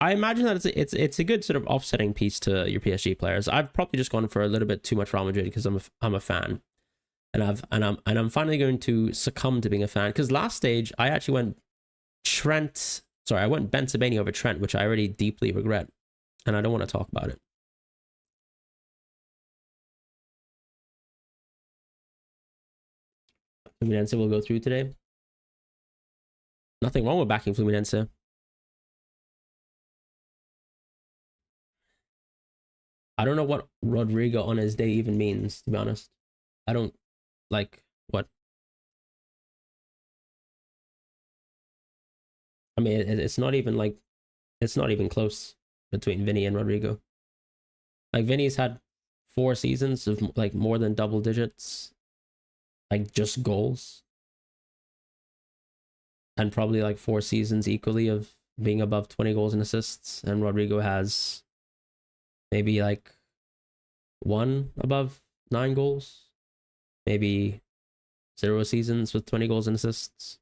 I imagine that it's a good sort of offsetting piece to your PSG players. I've probably just gone for a little bit too much Real Madrid because I'm a fan, and I'm finally going to succumb to being a fan, because last stage I actually went I went Ben Sebaini over Trent, which I already deeply regret, and I don't want to talk about it. Fluminense will go through today. Nothing wrong with backing Fluminense. I don't know what Rodrigo on his day even means, to be honest. I don't like what. I mean, it's not even like, it's not even close between Vinny and Rodrigo. Like, Vinny's had 4 seasons of like more than double digits, like just goals, and probably like 4 seasons equally of being above 20 goals and assists. And Rodrigo has maybe like 1 above 9 goals, maybe 0 seasons with 20 goals and assists.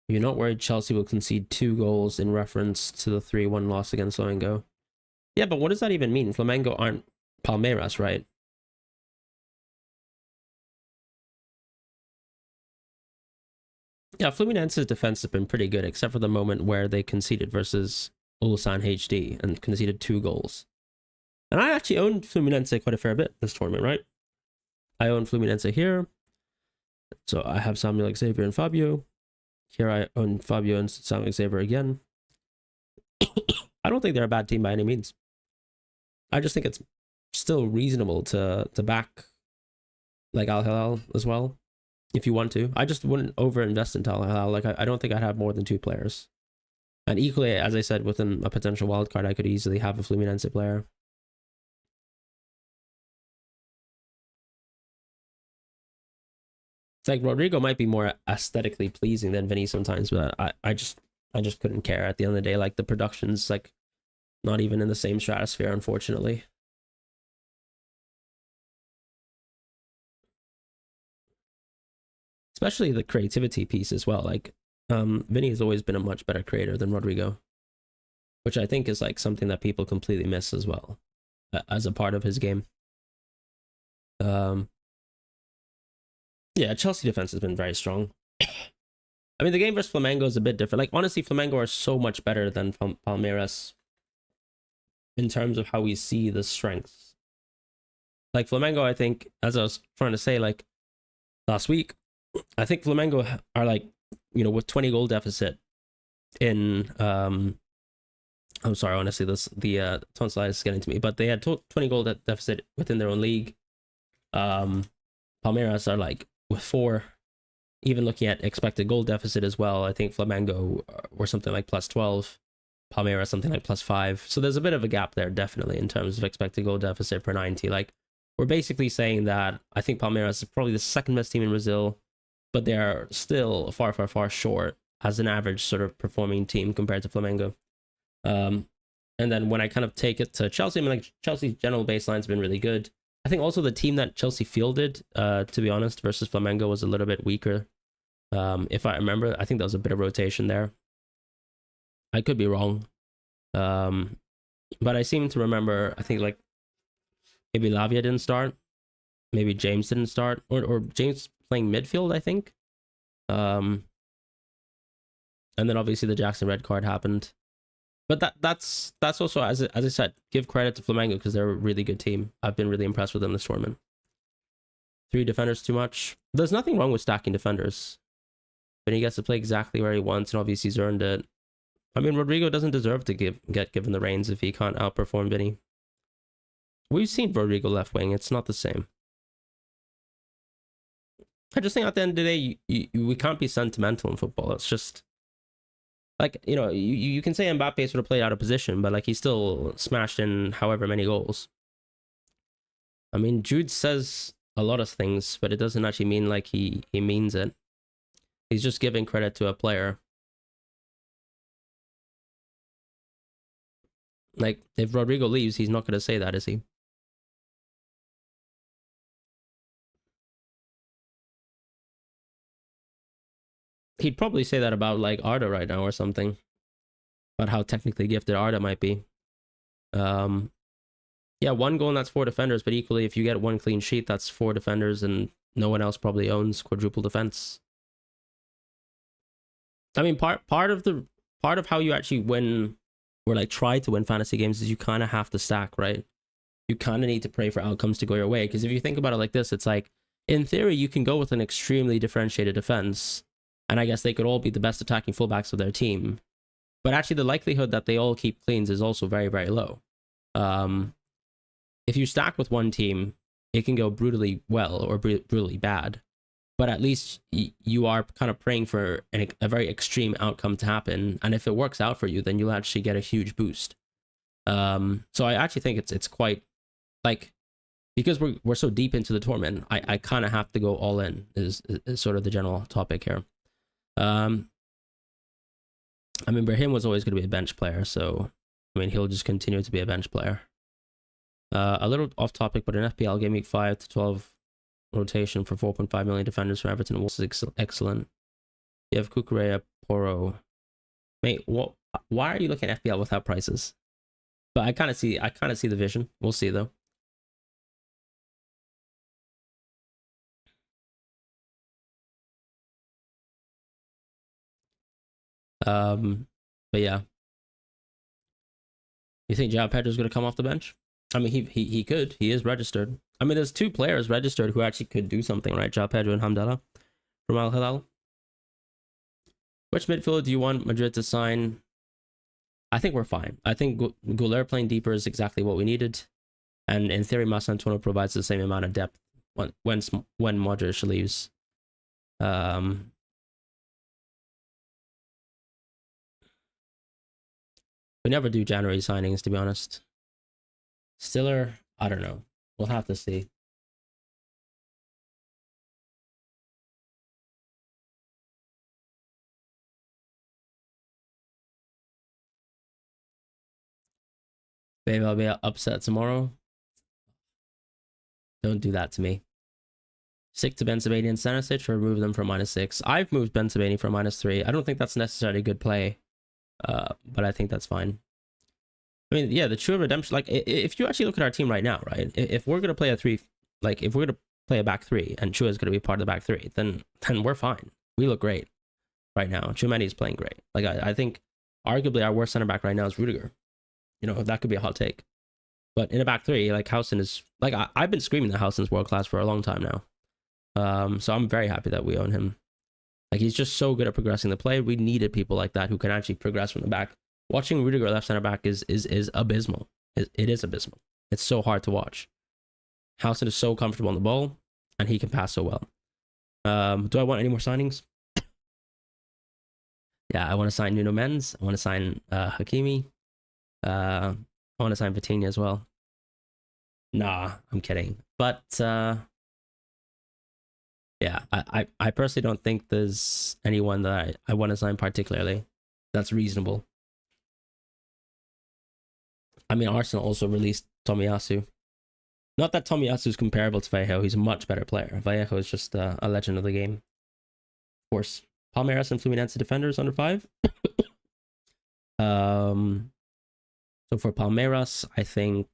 You're not worried Chelsea will concede 2 goals in reference to the 3-1 loss against Flamengo? Yeah, but what does that even mean? Flamengo aren't Palmeiras, right? Yeah, Fluminense's defense has been pretty good, except for the moment where they conceded versus Ulsan HD and conceded 2 goals. And I actually owned Fluminense quite a fair bit this tournament, right? I own Fluminense here. So I have Samuel Xavier and Fabio. Here I own Fabio and Samuel Xavier again. I don't think they're a bad team by any means. I just think it's still reasonable to back like Al Hilal as well, if you want to. I just wouldn't overinvest into Al Hilal. Like, I don't think I'd have more than 2 players. And equally, as I said, within a potential wildcard, I could easily have a Fluminense player. It's like Rodrigo might be more aesthetically pleasing than Vinny sometimes, but I just couldn't care at the end of the day. Like, the production's like not even in the same stratosphere, unfortunately. Especially the creativity piece as well. Like, Vinny has always been a much better creator than Rodrigo, which I think is like something that people completely miss as well, as a part of his game. Yeah, Chelsea defense has been very strong. I mean, the game versus Flamengo is a bit different. Like, honestly, Flamengo are so much better than Palmeiras in terms of how we see the strengths. Like, Flamengo, I think, as I was trying to say, like, last week, I think Flamengo are like, you know, with 20 goal deficit in I'm sorry, honestly, the tonsillitis is getting to me. But they had 20 goal deficit within their own league. Palmeiras are like with 4. Even looking at expected goal deficit as well, I think Flamengo were something like plus 12. Palmeiras something like plus 5. So there's a bit of a gap there, definitely, in terms of expected goal deficit per 90. Like, we're basically saying that I think Palmeiras is probably the second best team in Brazil, but they are still far, far, far short as an average sort of performing team compared to Flamengo. And then when I kind of take it to Chelsea, I mean, like, Chelsea's general baseline's been really good. I think also the team that Chelsea fielded, to be honest, versus Flamengo was a little bit weaker. If I remember, I think there was a bit of rotation there. I could be wrong. But I seem to remember, I think like maybe Lavia didn't start. Maybe James didn't start. Or James playing midfield, I think. And then obviously the Jackson red card happened. But that's also, as I said, give credit to Flamengo because they're a really good team. I've been really impressed with them this tournament. 3 defenders too much. There's nothing wrong with stacking defenders. But he gets to play exactly where he wants, and obviously he's earned it. I mean, Rodrigo doesn't deserve to get given the reins if he can't outperform Vinny. We've seen Rodrigo left wing. It's not the same. I just think at the end of the day, we can't be sentimental in football. It's just... like, you know, you can say Mbappe sort of played out of position, but like he still smashed in however many goals. I mean, Jude says a lot of things, but it doesn't actually mean like he means it. He's just giving credit to a player. Like, if Rodrigo leaves, he's not going to say that, is he? He'd probably say that about like Arda right now or something. About how technically gifted Arda might be. Yeah, 1 goal and that's 4 defenders, but equally if you get 1 clean sheet, that's 4 defenders and no one else probably owns quadruple defense. I mean, part of how you actually win or like try to win fantasy games is you kind of have to stack, right? You kind of need to pray for outcomes to go your way, because if you think about it like this, it's like in theory you can go with an extremely differentiated defense, and I guess they could all be the best attacking fullbacks of their team, but actually the likelihood that they all keep cleans is also very, very low. If you stack with one team, it can go brutally well or brutally bad, but at least you are kind of praying for a very extreme outcome to happen, and if it works out for you, then you'll actually get a huge boost. So I actually think it's quite, like, because we're so deep into the tournament, I kind of have to go all in is sort of the general topic here. I mean, Brahim was always going to be a bench player, so I mean he'll just continue to be a bench player. A little off topic, but in FPL game week 5 to 12 rotation for 4.5 million defenders from Everton was excellent. You have Kukurea, Poro. Mate, why are you looking at FPL without prices? But I kind of see the vision. We'll see though. But yeah. You think João Pedro's going to come off the bench? I mean, he could. He is registered. I mean, there's 2 players registered who actually could do something, right? João Pedro and Hamdallah from Al Hilal. Which midfielder do you want Madrid to sign? I think we're fine. I think Goulet playing deeper is exactly what we needed. And in theory, Masantuono provides the same amount of depth when Modric leaves. We never do January signings, to be honest. Stiller, I don't know. We'll have to see. Maybe I'll be upset tomorrow. Don't do that to me. Stick to Benzabani and Stanisic or remove them from -6. I've moved Benzabani from -3. I don't think that's necessarily a good play, but I think that's fine. I mean, yeah, the true redemption, like, if you actually look at our team right now, right, if we're going to play a 3, like, if we're going to play a back 3 and Chua is going to be part of the back 3, then we're fine. We look great right now. Tchouameni is playing great. Like, I think arguably our worst center back right now is Rudiger. You know, that could be a hot take. But in a back 3, like, Howson is, like, I've been screaming that Howson's world class for a long time now. So I'm very happy that we own him. Like, he's just so good at progressing the play. We needed people like that who can actually progress from the back Watching Rudiger left center back is abysmal. It is abysmal. It's so hard to watch. Housen is so comfortable on the ball, and he can pass so well. Do I want any more signings? Yeah, I want to sign Nuno Mendes. I want to sign Hakimi. I want to sign Vitinha as well. Nah, I'm kidding. But yeah, I personally don't think there's anyone that I want to sign particularly that's reasonable. I mean, Arsenal also released Tomiyasu. Not that Tomiyasu is comparable to Vallejo. He's a much better player. Vallejo is just a legend of the game. Of course, Palmeiras and Fluminense defenders under 5. So for Palmeiras, I think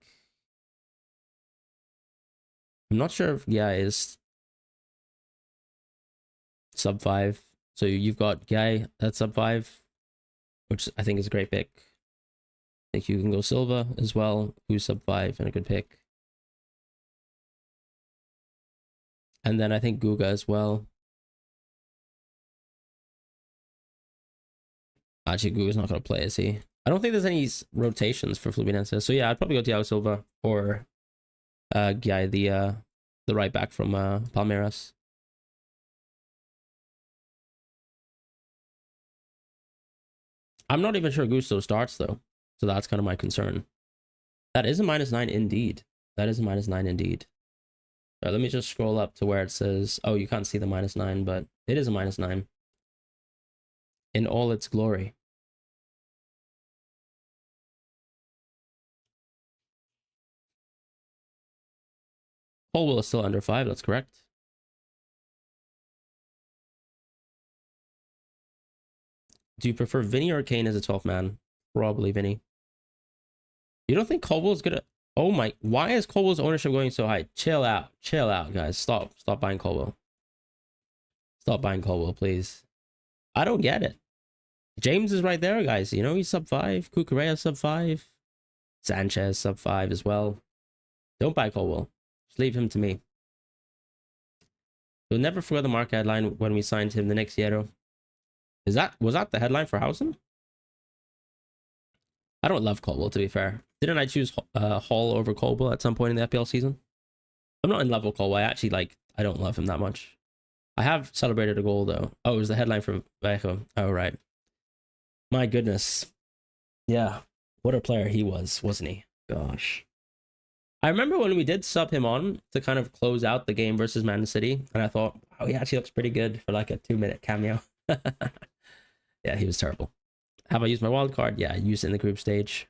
I'm not sure if Guy is sub 5. So you've got Guy at sub 5, which I think is a great pick. I think you can go Silva as well, who's sub 5 and a good pick. And then I think Guga as well. Actually, Guga's not going to play, is he? I don't think there's any rotations for Fluminense. So yeah, I'd probably go Thiago Silva or Guy, the right back from Palmeiras. I'm not even sure Gusto starts though. So that's kind of my concern. That is a -9 indeed. That is a -9 indeed. Let me just scroll up to where it says, oh, you can't see the -9, but it is a -9 in all its glory. Colwell is still under 5, that's correct. Do you prefer Vinny or Kane as a 12th man? Probably Vinny. You don't think Colwell's gonna... Oh my... Why is Colwell's ownership going so high? Chill out, guys. Stop buying Colwell. Stop buying Colwell, please. I don't get it. James is right there, guys. You know, he's sub 5. Cucurella sub 5. Sanchez sub 5 as well. Don't buy Colwell. Just leave him to me. You'll never forget the market headline when we signed him the next year. Was that the headline for Housen? I don't love Colwell, to be fair. Didn't I choose Hall over Colwell at some point in the FPL season? I'm not in love with Colwell. I don't love him that much. I have celebrated a goal though. Oh, it was the headline for Vallejo. Oh, right. My goodness. Yeah. What a player he was, wasn't he? Gosh. I remember when we did sub him on to kind of close out the game versus Man City, and I thought, oh, he actually looks pretty good for like a 2-minute cameo. Yeah, he was terrible. Have I used my wild card? Yeah, I used it in the group stage.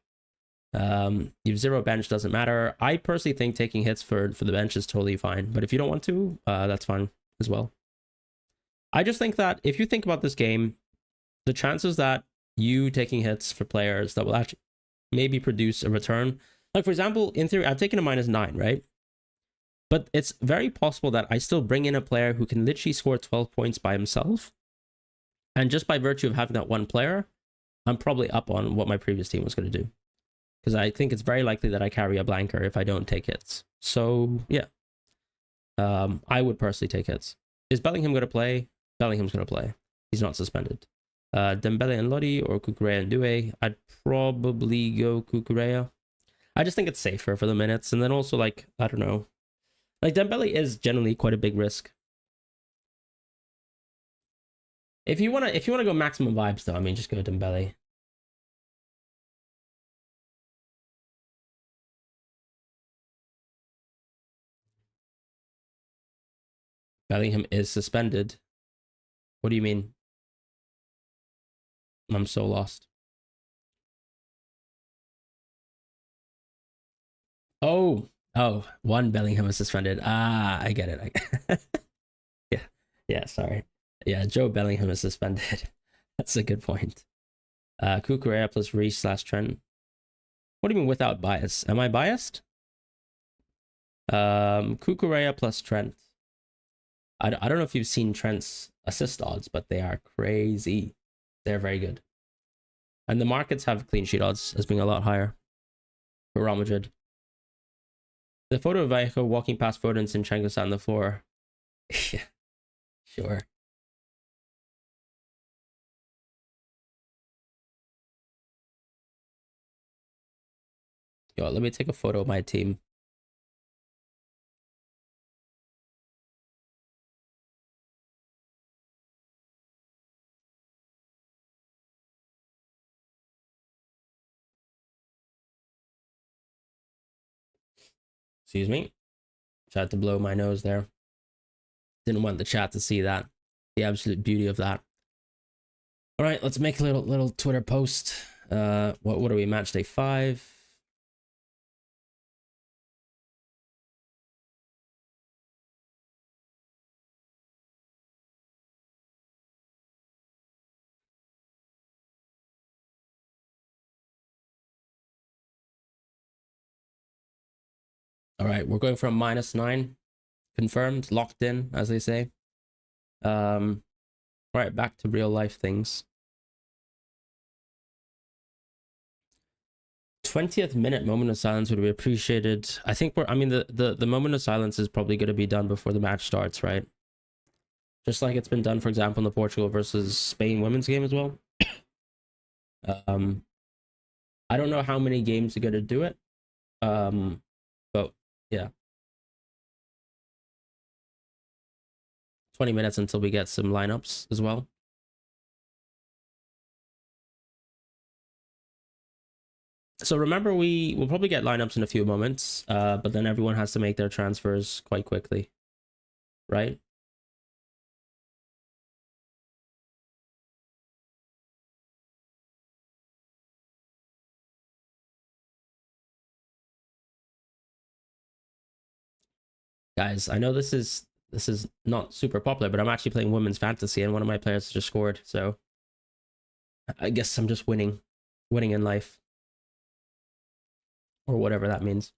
You've 0 bench, doesn't matter. I personally think taking hits for the bench is totally fine, but if you don't want to, that's fine as well. I just think that if you think about this game, the chances that you taking hits for players that will actually maybe produce a return, like for example, in theory, I've taken a -9, right? But it's very possible that I still bring in a player who can literally score 12 points by himself. And just by virtue of having that one player, I'm probably up on what my previous team was going to do. Because I think it's very likely that I carry a blanker if I don't take hits. So, yeah. I would personally take hits. Is Bellingham going to play? Bellingham's going to play. He's not suspended. Dembele and Lodi or Cucurella and Doué. I'd probably go Cucurella. I just think it's safer for the minutes. And then also, like, I don't know. Like, Dembele is generally quite a big risk. If you wanna go maximum vibes though, I mean, just go Dembele. Bellingham is suspended. What do you mean? I'm so lost. Oh, one Bellingham is suspended. Ah, I get it. Yeah, sorry. Yeah, Joe Bellingham is suspended. That's a good point. Cucurella plus Reece/Trent. What do you mean without bias? Am I biased? Cucurella plus Trent. I don't know if you've seen Trent's assist odds, but they are crazy. They're very good. And the markets have clean sheet odds as being a lot higher for Real Madrid. The photo of Vallejo walking past Foden and Zinchenko sat on the floor. Yeah, sure. Yo, let me take a photo of my team. Excuse me. Tried to blow my nose there. Didn't want the chat to see that. The absolute beauty of that. All right, let's make a little Twitter post. What are we? Match day 5. All right, we're going from -9. Confirmed, locked in, as they say. All right, back to real life things. 20th minute moment of silence would be appreciated. I think the moment of silence is probably going to be done before the match starts, right? Just like it's been done, for example, in the Portugal versus Spain women's game as well. I don't know how many games are going to do it. But yeah. 20 minutes until we get some lineups as well. So remember, we'll probably get lineups in a few moments, but then everyone has to make their transfers quite quickly, right? Guys, I know this is not super popular, but I'm actually playing women's fantasy, and one of my players just scored, so I guess I'm just winning in life, or whatever that means.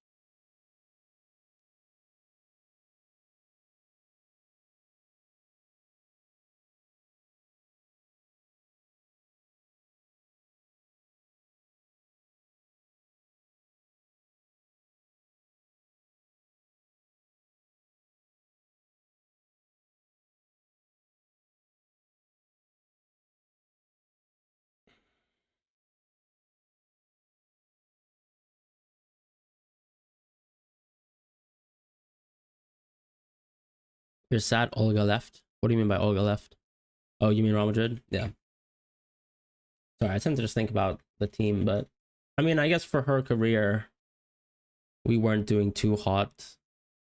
You're sad Olga left. What do you mean by Olga left? Oh, you mean Real Madrid? Yeah. Sorry, I tend to just think about the team, but I mean, I guess for her career, we weren't doing too hot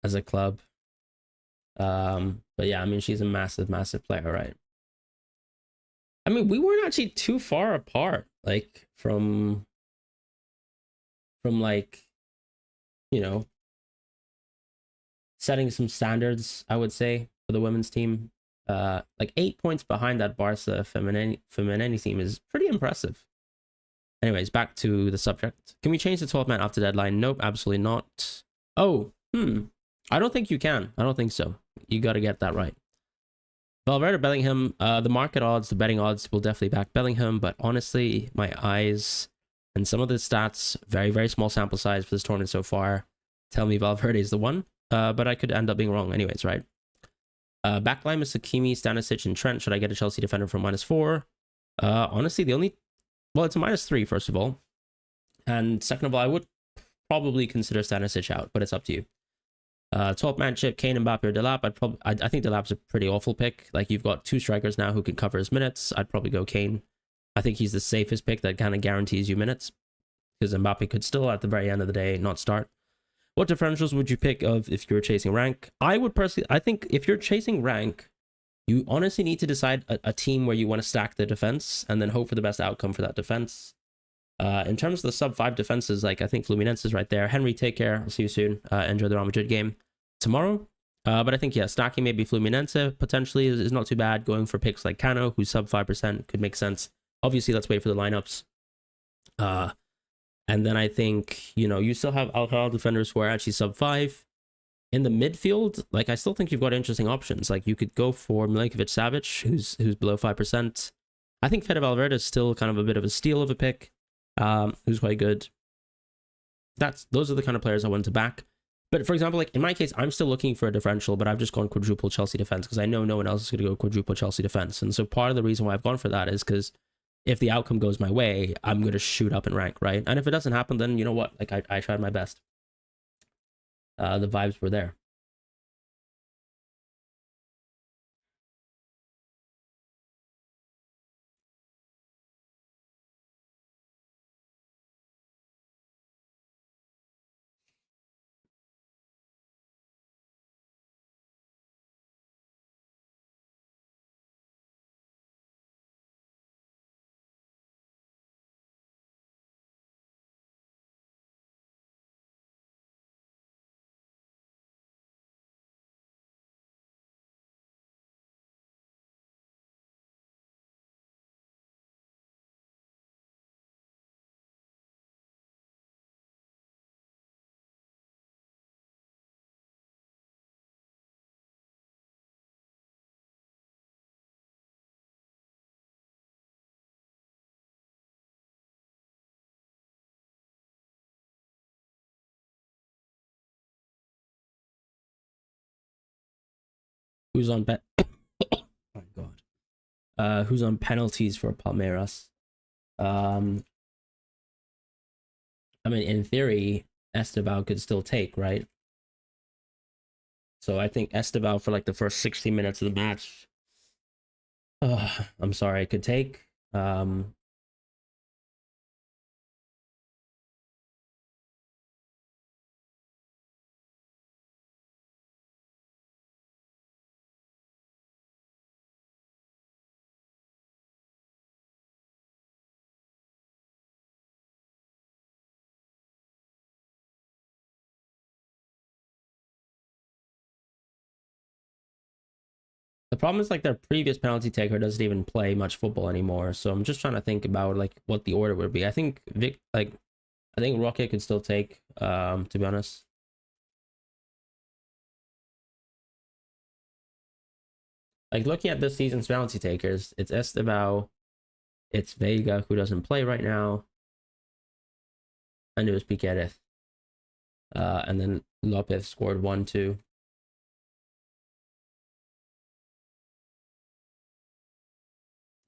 as a club. But yeah, I mean, she's a massive player, right? I mean, we weren't actually too far apart, like from like, you know, setting some standards, I would say, for the women's team. Like 8 points behind that Barca Feminine team is pretty impressive. Anyways, back to the subject. Can we change the 12-man after deadline? Nope, absolutely not. Oh, I don't think you can. I don't think so. You got to get that right. Valverde, Bellingham, the market odds, the betting odds will definitely back Bellingham, but honestly, my eyes and some of the stats, very small sample size for this tournament so far, tell me Valverde is the one, but I could end up being wrong anyways, right? Backline is Hakimi, Stanisic, and Trent. Should I get a Chelsea defender from -4? Honestly, it's a -3, first of all. And second of all, I would probably consider Stanisic out, but it's up to you. 12-man chip, Kane, Mbappe, or Delap. I think Delap's a pretty awful pick. Like, you've got 2 strikers now who can cover his minutes. I'd probably go Kane. I think he's the safest pick that kind of guarantees you minutes, because Mbappe could still, at the very end of the day, not start. What differentials would you pick of if you were chasing rank? I think if you're chasing rank, you honestly need to decide a team where you want to stack the defense and then hope for the best outcome for that defense. In terms of the sub-5 defenses, like, I think Fluminense is right there. Henry, take care. I'll see you soon. Enjoy the Real Madrid game tomorrow. But I think, yeah, stacking maybe Fluminense potentially is not too bad. Going for picks like Cano, who's sub 5%, could make sense. Obviously, let's wait for the lineups. And then I think, you still have Alcaraz defenders who are actually sub 5. In the midfield, like, I still think you've got interesting options. Like, you could go for Milinkovic-Savic, who's below 5%. I think Fede Valverde is still kind of a bit of a steal of a pick, who's quite good. Those are the kind of players I want to back. But for example, like in my case, I'm still looking for a differential, but I've just gone quadruple Chelsea defense because I know no one else is going to go quadruple Chelsea defense. And so part of the reason why I've gone for that is because if the outcome goes my way, I'm going to shoot up in rank, right? And if it doesn't happen, then you know what? Like, I tried my best. The vibes were there. Who's on bet? Oh my god. Who's on penalties for Palmeiras? I mean, in theory, Esteval could still take, right? So I think Esteval for like the first 60 minutes of the match. I'm sorry, could take. The problem is like their previous penalty taker doesn't even play much football anymore. So I'm just trying to think about like what the order would be. I think I think Rocket could still take, to be honest. Like looking at this season's penalty takers, it's Estevao, it's Vega who doesn't play right now, and it was Piqueres. And then Lopez scored 1-2.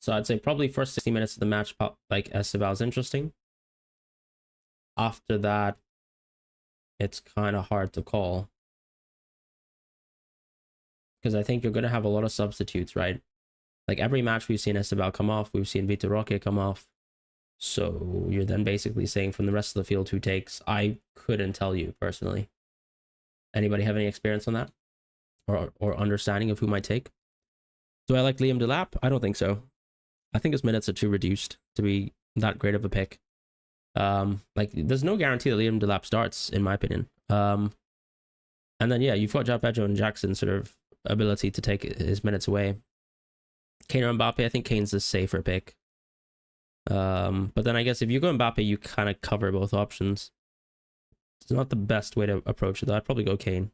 So I'd say probably first 60 minutes of the match, like Esteval's interesting. After that, it's kind of hard to call. Because I think you're going to have a lot of substitutes, right? Like every match we've seen Esteval come off, we've seen Vitor Roque come off. So you're then basically saying from the rest of the field who takes. I couldn't tell you personally. Anybody have any experience on that? Or understanding of who might take? Do I like Liam Delap? I don't think so. I think his minutes are too reduced to be that great of a pick. Like there's no guarantee that Liam Delap starts, in my opinion. And then yeah, you've got João Pedro and Jackson sort of ability to take his minutes away. Kane or Mbappe, I think Kane's a safer pick. But then I guess if you go Mbappe, you kind of cover both options. It's not the best way to approach it though. I'd probably go Kane.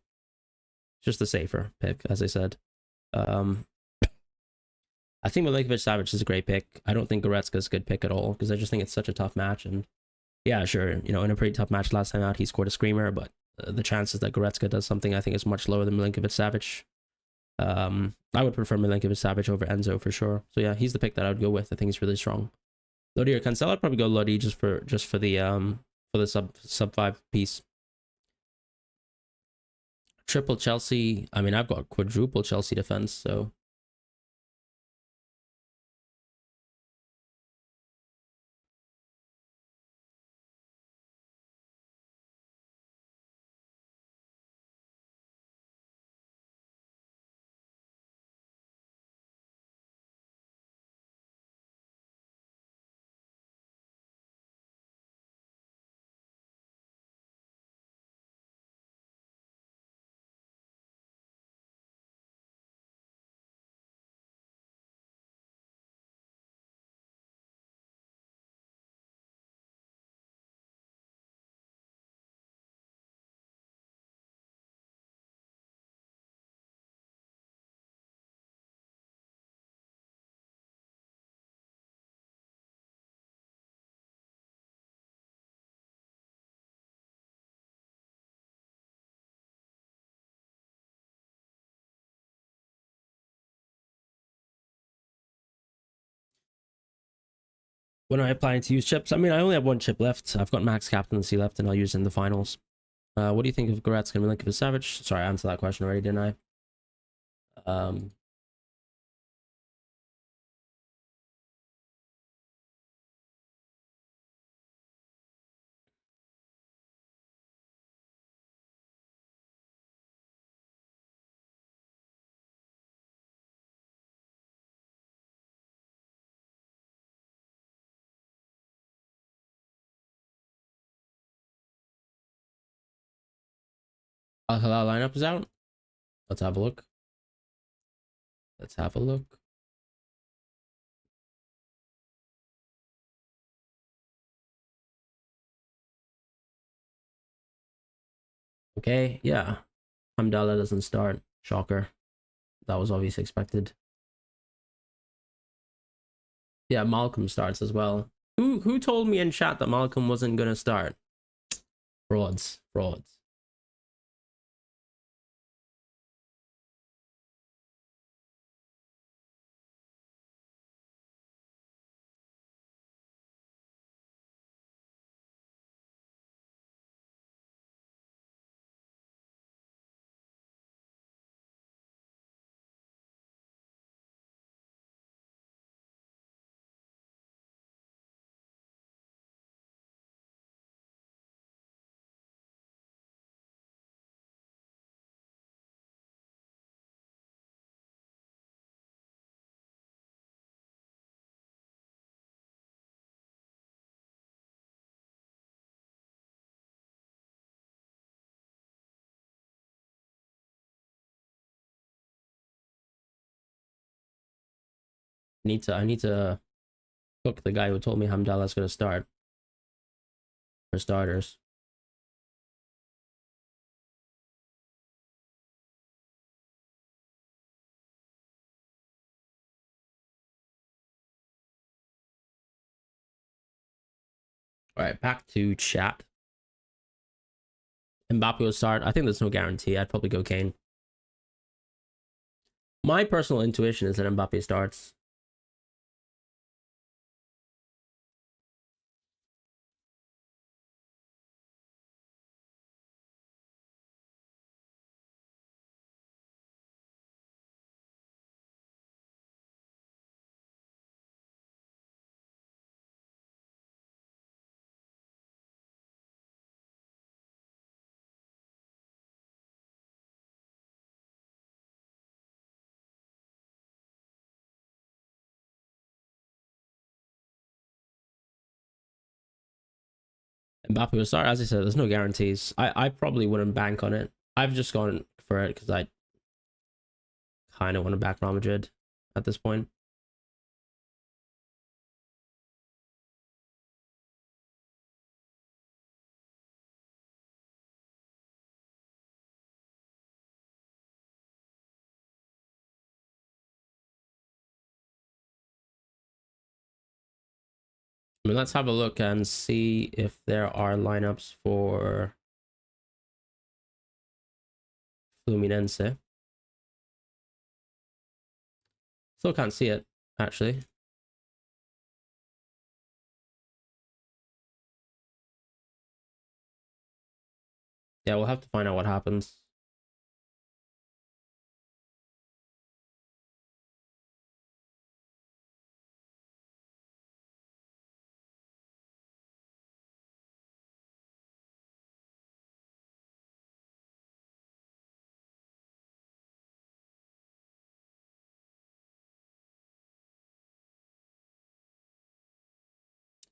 Just the safer pick, as I said. I think Milinkovic Savic is a great pick. I don't think Goretzka's a good pick at all because I just think it's such a tough match. And yeah, sure, you know, in a pretty tough match last time out, he scored a screamer, but the chances that Goretzka does something I think is much lower than Milinkovic Savic. I would prefer Milinkovic Savic over Enzo for sure. So yeah, he's the pick that I would go with. I think he's really strong. Lodi or Cancelo, I'd probably go Lodi just for the sub 5 piece. Triple Chelsea. I mean, I've got quadruple Chelsea defense, so When am I planning to use chips? I mean, I only have one chip left. I've got max captaincy left, and I'll use it in the finals. What do you think of Goretzka and Milinkovic Savage? Sorry, I answered that question already, didn't I? Al Hilal lineup is out. Let's have a look. Let's have a look. Okay, yeah. Hamdallah doesn't start. Shocker. That was obviously expected. Yeah, Malcolm starts as well. Who told me in chat that Malcolm wasn't gonna start? Frauds. Frauds. I need to cook the guy who told me Hamdallah's gonna start. For starters. Alright, back to chat. Mbappe will start. I think there's no guarantee. I'd probably go Kane. My personal intuition is that Mbappe starts. Mbappe will start. As I said, there's no guarantees. I probably wouldn't bank on it. I've just gone for it because I kind of want to back Real Madrid at this point. I mean, let's have a look and see if there are lineups for Fluminense. Still can't see it, actually. Yeah, we'll have to find out what happens.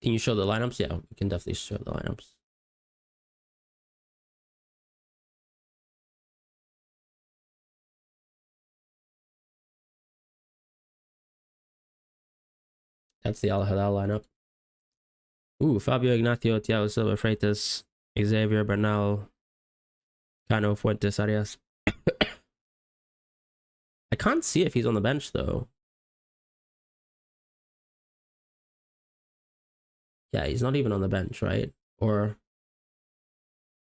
Can you show the lineups? Yeah, we can definitely show the lineups. That's the Al Hilal lineup. Ooh, Fabio Ignacio, Thiago Silva, Freitas, Xavier Bernal, Cano Fuentes Arias. I can't see if he's on the bench though. Yeah, he's not even on the bench, right? Or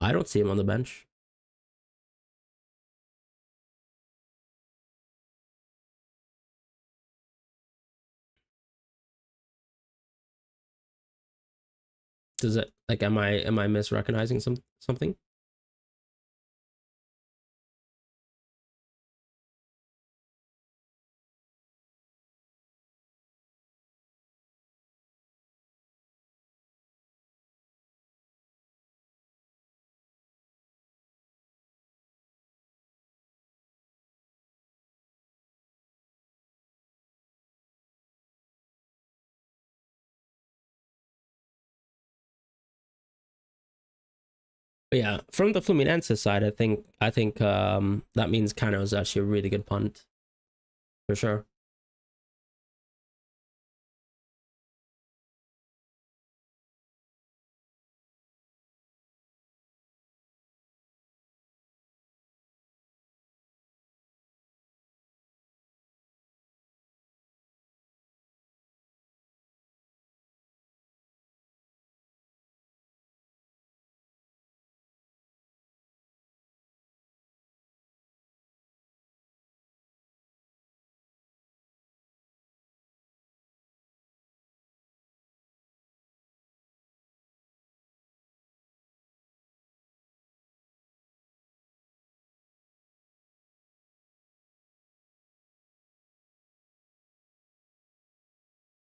I don't see him on the bench. Does it like am I misrecognizing something? But yeah, from the Fluminense side, I think that means Cano is actually a really good punt for sure.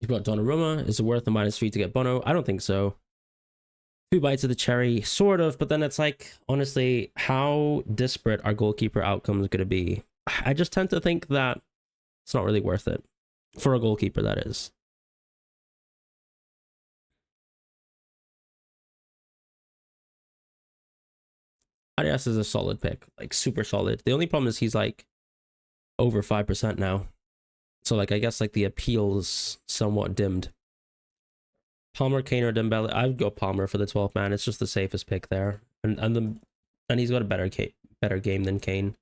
You got Donnarumma. Is it worth the -3 to get Bono? I don't think so. Two bites of the cherry, sort of, but then it's like, honestly, how disparate are goalkeeper outcomes going to be? I just tend to think that it's not really worth it for a goalkeeper, that is. Arias is a solid pick, like super solid. The only problem is he's like over 5% now. So like I guess like the appeal is somewhat dimmed. Palmer, Kane, or Dembele. I'd go Palmer for the 12th man. It's just the safest pick there, and he's got a better game than Kane.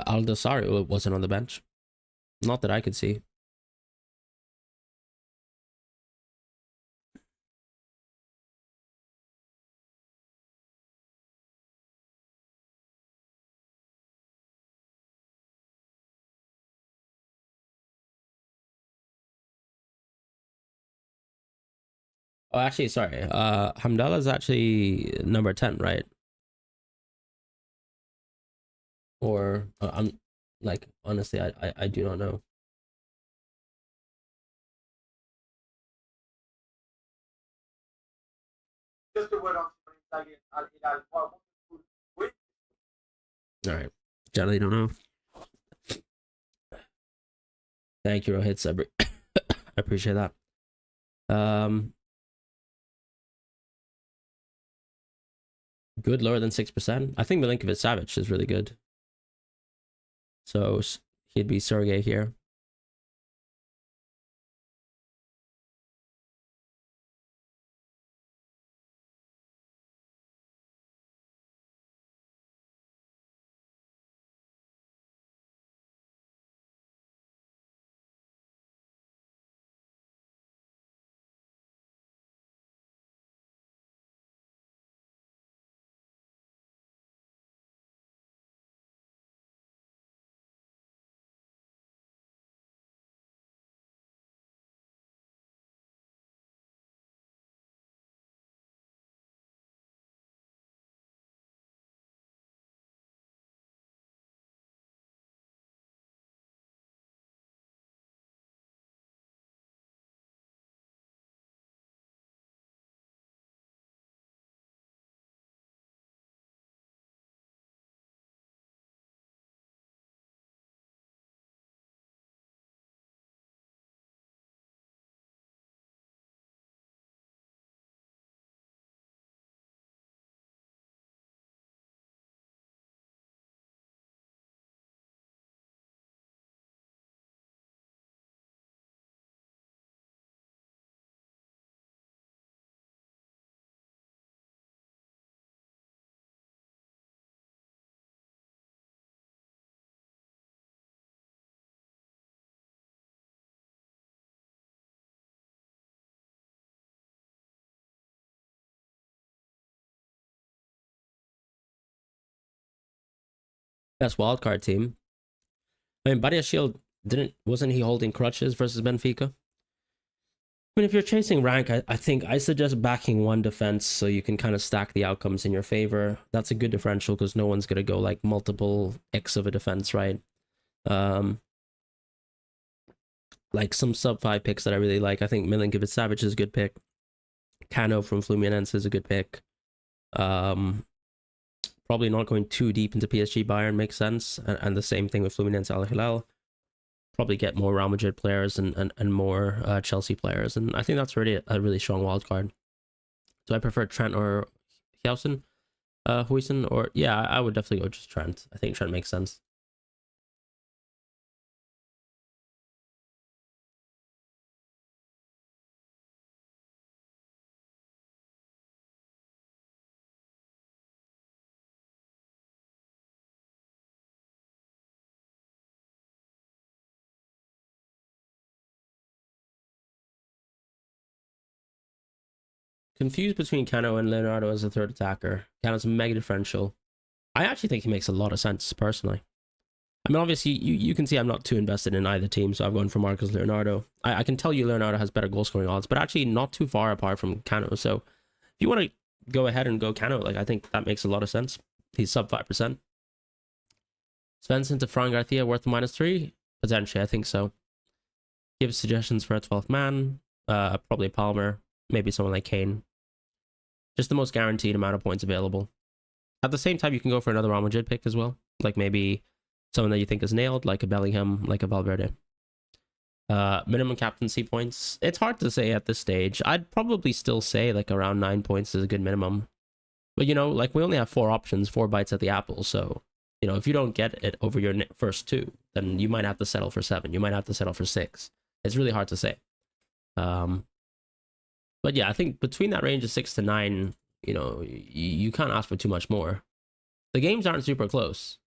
Aldosario wasn't on the bench, not that I could see. Oh, actually, sorry. Hamdallah is actually number 10, right? Or I'm like honestly, I do not know.
Just a word on Finalizing Al Hilal. Win.
All right, generally don't know. Thank you, Rohit. I appreciate that. Good, lower than 6%. I think Milinkovic Savic is really good. So he'd be Sergey here. best wildcard team. I mean, Badia Shield wasn't he holding crutches versus Benfica? I mean, if you're chasing rank, I think I suggest backing one defense so you can kind of stack the outcomes in your favor. That's a good differential because no one's gonna go like multiple X of a defense, right? Like some sub 5 picks that I really like. I think Milinkovic Savage is a good pick. Cano from Fluminense is a good pick. Probably not going too deep into PSG Bayern makes sense. And the same thing with Fluminense Al Hilal. Probably get more Real Madrid players and more Chelsea players. And I think that's really a really strong wild card. Do I prefer Trent or Huijsen? Huijsen or yeah, I would definitely go just Trent. I think Trent makes sense. Confused between Cano and Leonardo as a third attacker. Cano's mega differential. I actually think he makes a lot of sense personally. I mean, obviously, you can see I'm not too invested in either team, so I've gone for Marcus Leonardo. I can tell you Leonardo has better goal scoring odds, but actually not too far apart from Cano. So if you want to go ahead and go Cano, like I think that makes a lot of sense. He's sub 5%. Svensson to Fran Garcia worth -3? Potentially, I think so. Give suggestions for a 12th man. Probably Palmer, maybe someone like Kane. Just the most guaranteed amount of points available. At the same time, you can go for another Real Madrid pick as well. Like maybe someone that you think is nailed, like a Bellingham, like a Valverde. Minimum captaincy points. It's hard to say at this stage. I'd probably still say like around 9 points is a good minimum. But you know, like we only have 4 options, 4 bites at the apple. So, you know, if you don't get it over your first 2, then you might have to settle for 7. You might have to settle for 6. It's really hard to say. But yeah, I think between that range of 6 to 9, you know, you can't ask for too much more. The games aren't super close.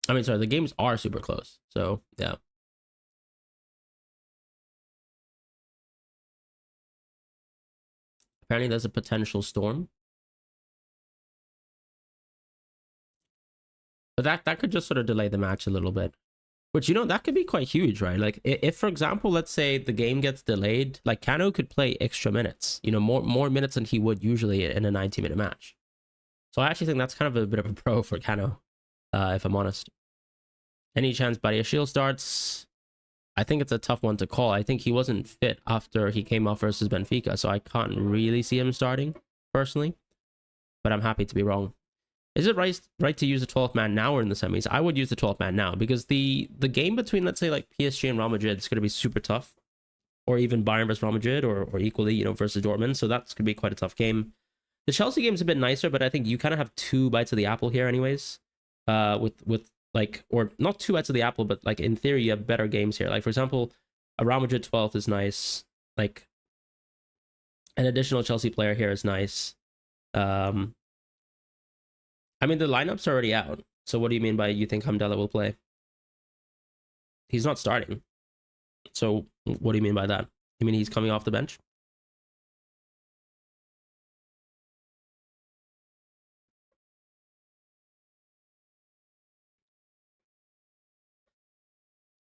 I mean, sorry, the games are super close. So, yeah. Apparently, there's a potential storm. But that could just sort of delay the match a little bit. Which, you know, that could be quite huge, right? Like, if for example, let's say the game gets delayed, like, Cano could play extra minutes. You know, more minutes than he would usually in a 90-minute match. So I actually think that's kind of a bit of a pro for Cano, if I'm honest. Any chance Badia Shield starts? I think it's a tough one to call. I think he wasn't fit after he came off versus Benfica, so I can't really see him starting, personally. But I'm happy to be wrong. Is it right to use the 12th man now or in the semis? I would use the 12th man now because the game between, let's say, like PSG and Real Madrid is going to be super tough. Or even Bayern versus Real Madrid or equally, you know, versus Dortmund. So that's going to be quite a tough game. The Chelsea game's a bit nicer, but I think you kind of have 2 bites of the apple here anyways. With like, or not 2 bites of the apple, but like in theory, you have better games here. Like, for example, a Real Madrid 12th is nice. Like, an additional Chelsea player here is nice. I mean, the lineup's already out. So what do you mean by you think Hamdallah will play? He's not starting. So what do you mean by that? You mean he's coming off the bench?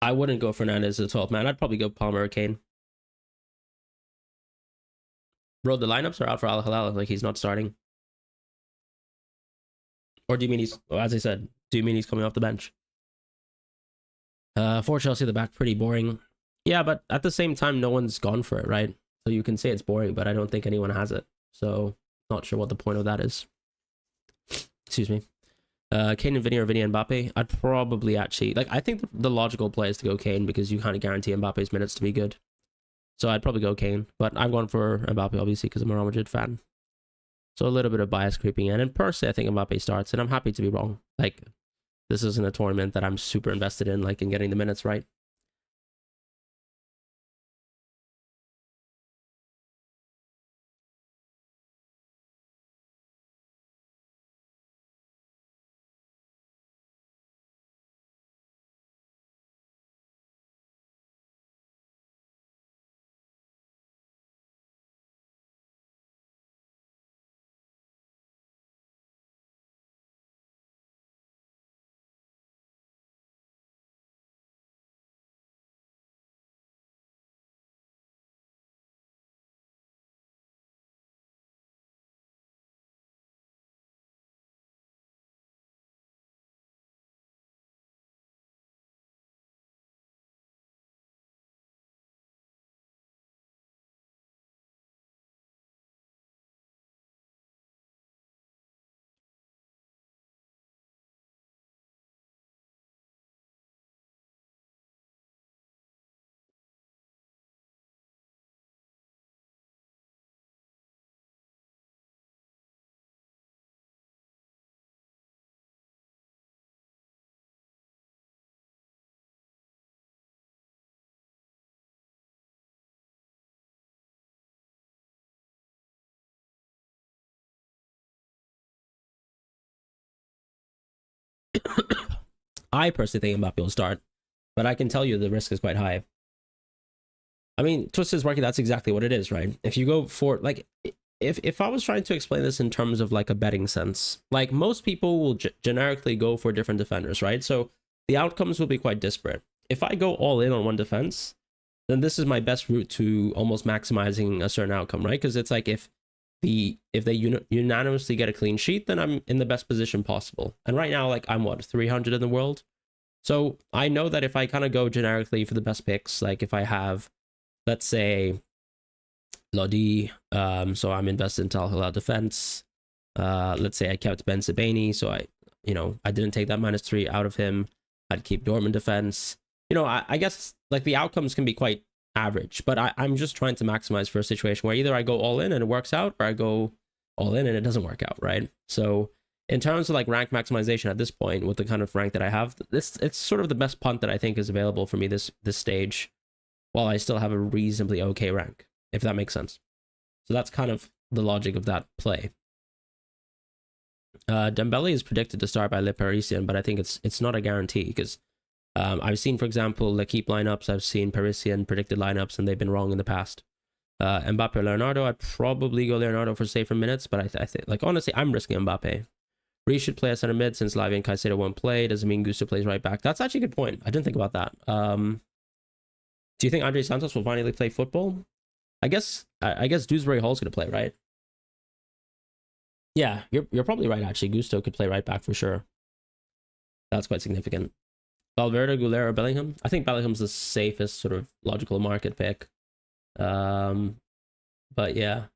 I wouldn't go Fernandez as a 12th man. I'd probably go Palmer or Kane. Bro, the lineups are out for Al Hilal. Like, he's not starting. Or do you mean he's, well, as I said, do you mean he's coming off the bench? For Chelsea, the back pretty boring. Yeah, but at the same time, no one's gone for it, right? So you can say it's boring, but I don't think anyone has it. So not sure what the point of that is. Excuse me. Kane and Vinny or Vinny and Mbappe. I'd probably actually, like, I think the logical play is to go Kane because you kind of guarantee Mbappe's minutes to be good. So I'd probably go Kane, but I've gone for Mbappe obviously because I'm a Real Madrid fan. So a little bit of bias creeping in. And personally, I think Mbappe starts, and I'm happy to be wrong. Like, this isn't a tournament that I'm super invested in, like, in getting the minutes right. I personally think Mbappe will start, but I can tell you the risk is quite high. I mean, Twisted is working. That's exactly what it is, right? If you go for like, if I was trying to explain this in terms of like a betting sense, like most people will generically go for different defenders, right? So the outcomes will be quite disparate. If I go all in on one defense, then this is my best route to almost maximizing a certain outcome, right? Because it's like if they unanimously get a clean sheet, then I'm in the best position possible. And right now, like I'm what, 300 in the world. So I know that if I kind of go generically for the best picks, like if I have, let's say, Lodi, so I'm invested into Al Hilal defense. Let's say I kept Ben Sebaini, so I didn't take that -3 out of him. I'd keep Dortmund defense. I guess like the outcomes can be quite average, but I'm just trying to maximize for a situation where either I go all in and it works out, or I go all in and it doesn't work out, right? So in terms of like rank maximization at this point, with the kind of rank that I have, it's sort of the best punt that I think is available for me this stage, while I still have a reasonably okay rank, if that makes sense. So that's kind of the logic of that play. Dembele is predicted to start by Le Parisien, but I think it's not a guarantee, because I've seen, for example, L'Equipe lineups, I've seen Parisien predicted lineups, and they've been wrong in the past. Mbappe or Leonardo, I'd probably go Leonardo for safer minutes, but I think, like, honestly, I'm risking Mbappe. Reece should play at center mid since Lavia and Caicedo won't play. Doesn't mean Gusto plays right back. That's actually a good point. I didn't think about that. Do you think Andre Santos will finally play football? I guess Dewsbury Hall's going to play, right? Yeah, you're probably right, actually. Gusto could play right back for sure. That's quite significant. Valverde, Gulera, Bellingham. I think Bellingham's the safest sort of logical market pick. But yeah.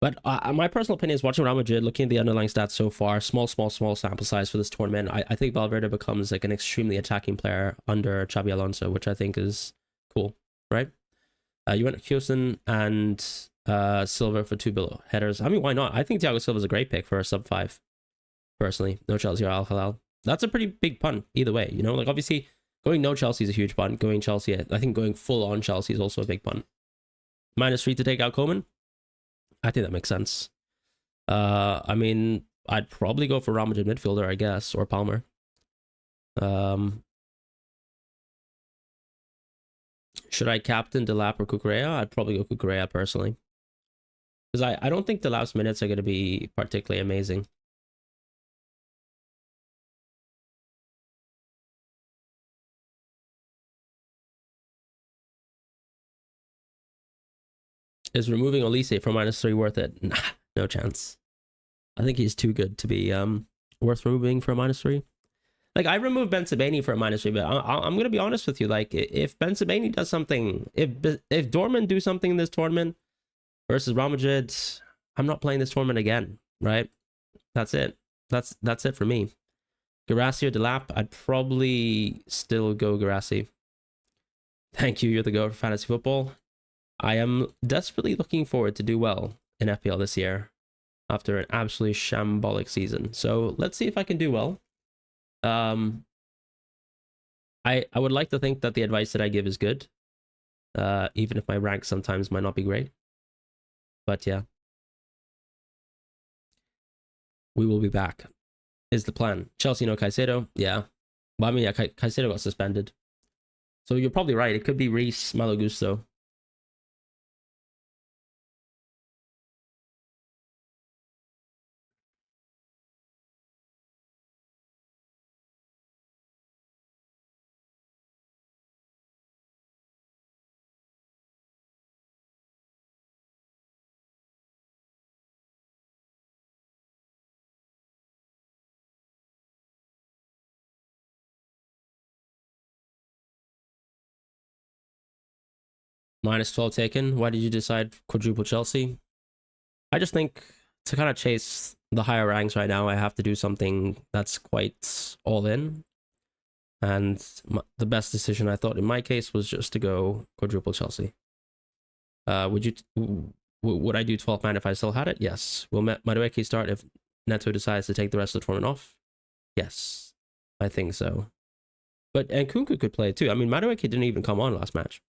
But my personal opinion is, watching Real Madrid, looking at the underlying stats so far, small sample size for this tournament, I think Valverde becomes like an extremely attacking player under Xabi Alonso, which I think is cool, right? You went Houston and Silva for 2 below headers. I mean, why not? I think Thiago Silva is a great pick for a sub 5, personally. No Chelsea or Al Hilal. That's a pretty big punt either way, like obviously going no Chelsea is a huge punt. Going Chelsea, I think going full on Chelsea is also a big punt. -3 to take out Coman. I think that makes sense. I mean, I'd probably go for Real Madrid midfielder, I guess, or Palmer. Should I captain Delap or Cucurella? I'd probably go Cucurella personally, because I don't think Delap's minutes are going to be particularly amazing. Is removing Olise for -3 worth it? Nah, no chance. I think he's too good to be worth removing for a -3. Like, I removed Ben Sebaini for a -3, but I'm gonna be honest with you. Like, if Ben Sebaini does something, if Dortmund do something in this tournament versus Real Madrid, I'm not playing this tournament again, right? That's it. That's it for me. Guirassy or Delap? I'd probably still go Guirassy. Thank you. You're the go for fantasy football. I am desperately looking forward to do well in FPL this year after an absolutely shambolic season. So let's see if I can do well. I would like to think that the advice that I give is good, even if my rank sometimes might not be great. But yeah, we will be back, is the plan. Chelsea, no Caicedo. Yeah. Well, I mean, yeah, Caicedo got suspended. So you're probably right. It could be Reece, Malo Gusto. -12 taken. Why did you decide quadruple Chelsea? I just think to kind of chase the higher ranks right now, I have to do something that's quite all in. And the best decision, I thought, in my case, was just to go quadruple Chelsea. Would you Would I do 12 man if I still had it? Yes. Will Madueke start if Neto decides to take the rest of the tournament off? Yes, I think so. But and Kunku could play too. I mean, Madueke didn't even come on last match.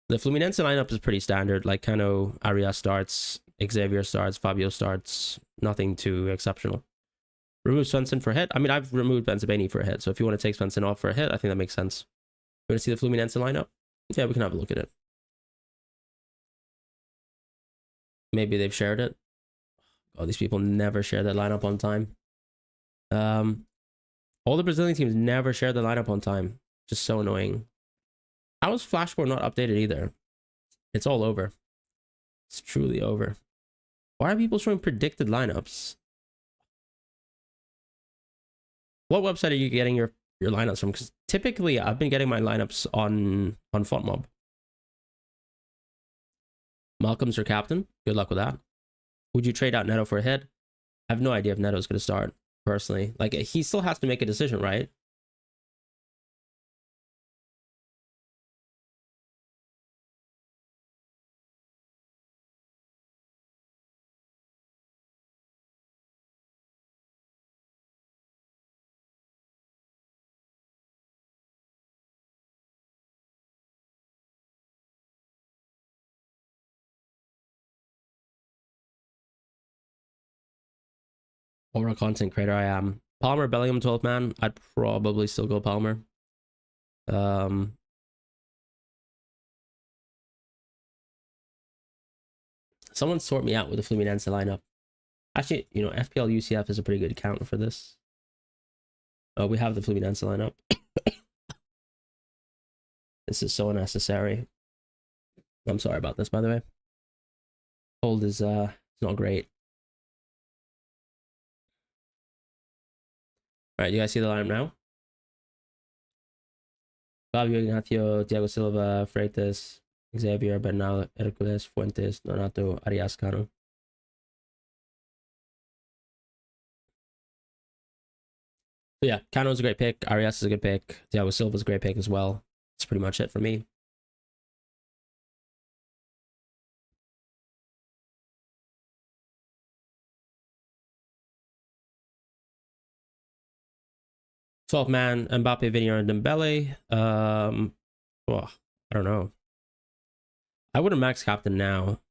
The Fluminense lineup is pretty standard. Like Cano, Arias starts, Xavier starts, Fabio starts. Nothing too exceptional. Remove Svensson for a hit. I mean, I've removed Benzabeni for a hit. So if you want to take Svensson off for a hit, I think that makes sense. You want to see the Fluminense lineup? Yeah, we can have a look at it. Maybe they've shared it. Oh, these people never share their lineup on time. All the Brazilian teams never share their lineup on time. Just so annoying. How is Flashcore not updated either? It's all over. It's truly over. Why are people showing predicted lineups? What website are you getting your lineups from? Because typically I've been getting my lineups on FontMob. Malcolm's your captain. Good luck with that. Would you trade out Neto for a hit? I have no idea if Neto's going to start, personally. Like, he still has to make a decision, right? Or a content creator I am. Palmer, Bellingham, 12 man. I'd probably still go Palmer. Someone sort me out with the Fluminense lineup. Actually, you know, FPL UCF is a pretty good counter for this. Oh, we have the Fluminense lineup. This is so unnecessary. I'm sorry about this, by the way. Cold is not great. All right, you guys see the lineup now? Fabio, Ignacio, Thiago Silva, Freitas, Xavier, Bernal, Hercules, Fuentes, Donato, Arias, Cano. So yeah, Cano's a great pick. Arias is a good pick. Thiago Silva's a great pick as well. That's pretty much it for me. Twelve man, Mbappe, Vinny, and Dembele. Well, I don't know. I wouldn't max captain now.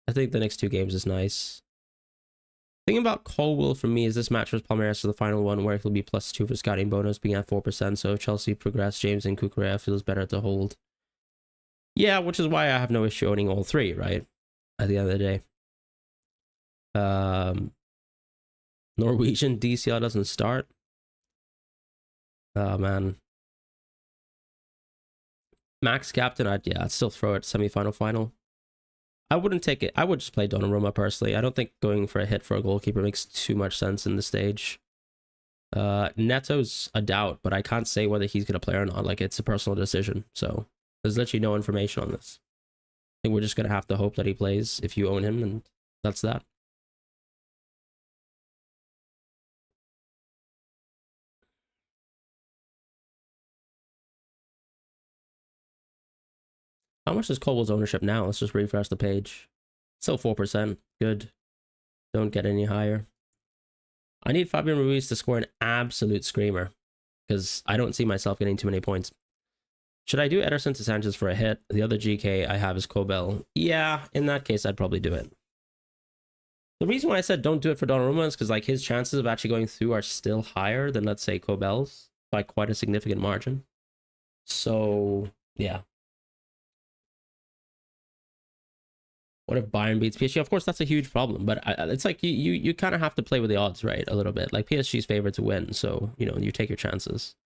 I think the next two games is nice. Thing about Colwill for me is this match was Palmeiras to the final one, where he'll be +2 for scouting bonus, being at 4%. So if Chelsea progress, James and Kukurea feels better to hold. Yeah, which is why I have no issue owning all three, right? At the end of the day. Norwegian DCL doesn't start. Oh man. Max captain, I'd still throw it semi-final final. I wouldn't take it. I would just play Donnarumma personally. I don't think going for a hit for a goalkeeper makes too much sense in the stage. Neto's a doubt, but I can't say whether he's going to play or not. Like, it's a personal decision. So there's literally no information on this. I think we're just going to have to hope that he plays if you own him, and that's that. How much is Colwell's ownership now? Let's just refresh the page. Still 4%. Good. Don't get any higher. I need Fabian Ruiz to score an absolute screamer, because I don't see myself getting too many points. Should I do Ederson to Sanchez for a hit? The other GK I have is Kobel. Yeah, in that case, I'd probably do it. The reason why I said don't do it for Donnarumma is because like his chances of actually going through are still higher than, let's say, Kobel's by quite a significant margin. So, yeah. What if Bayern beats PSG? Of course, that's a huge problem, but it's like you kind of have to play with the odds, right? A little bit. Like, PSG's favored to win, so, you know, you take your chances.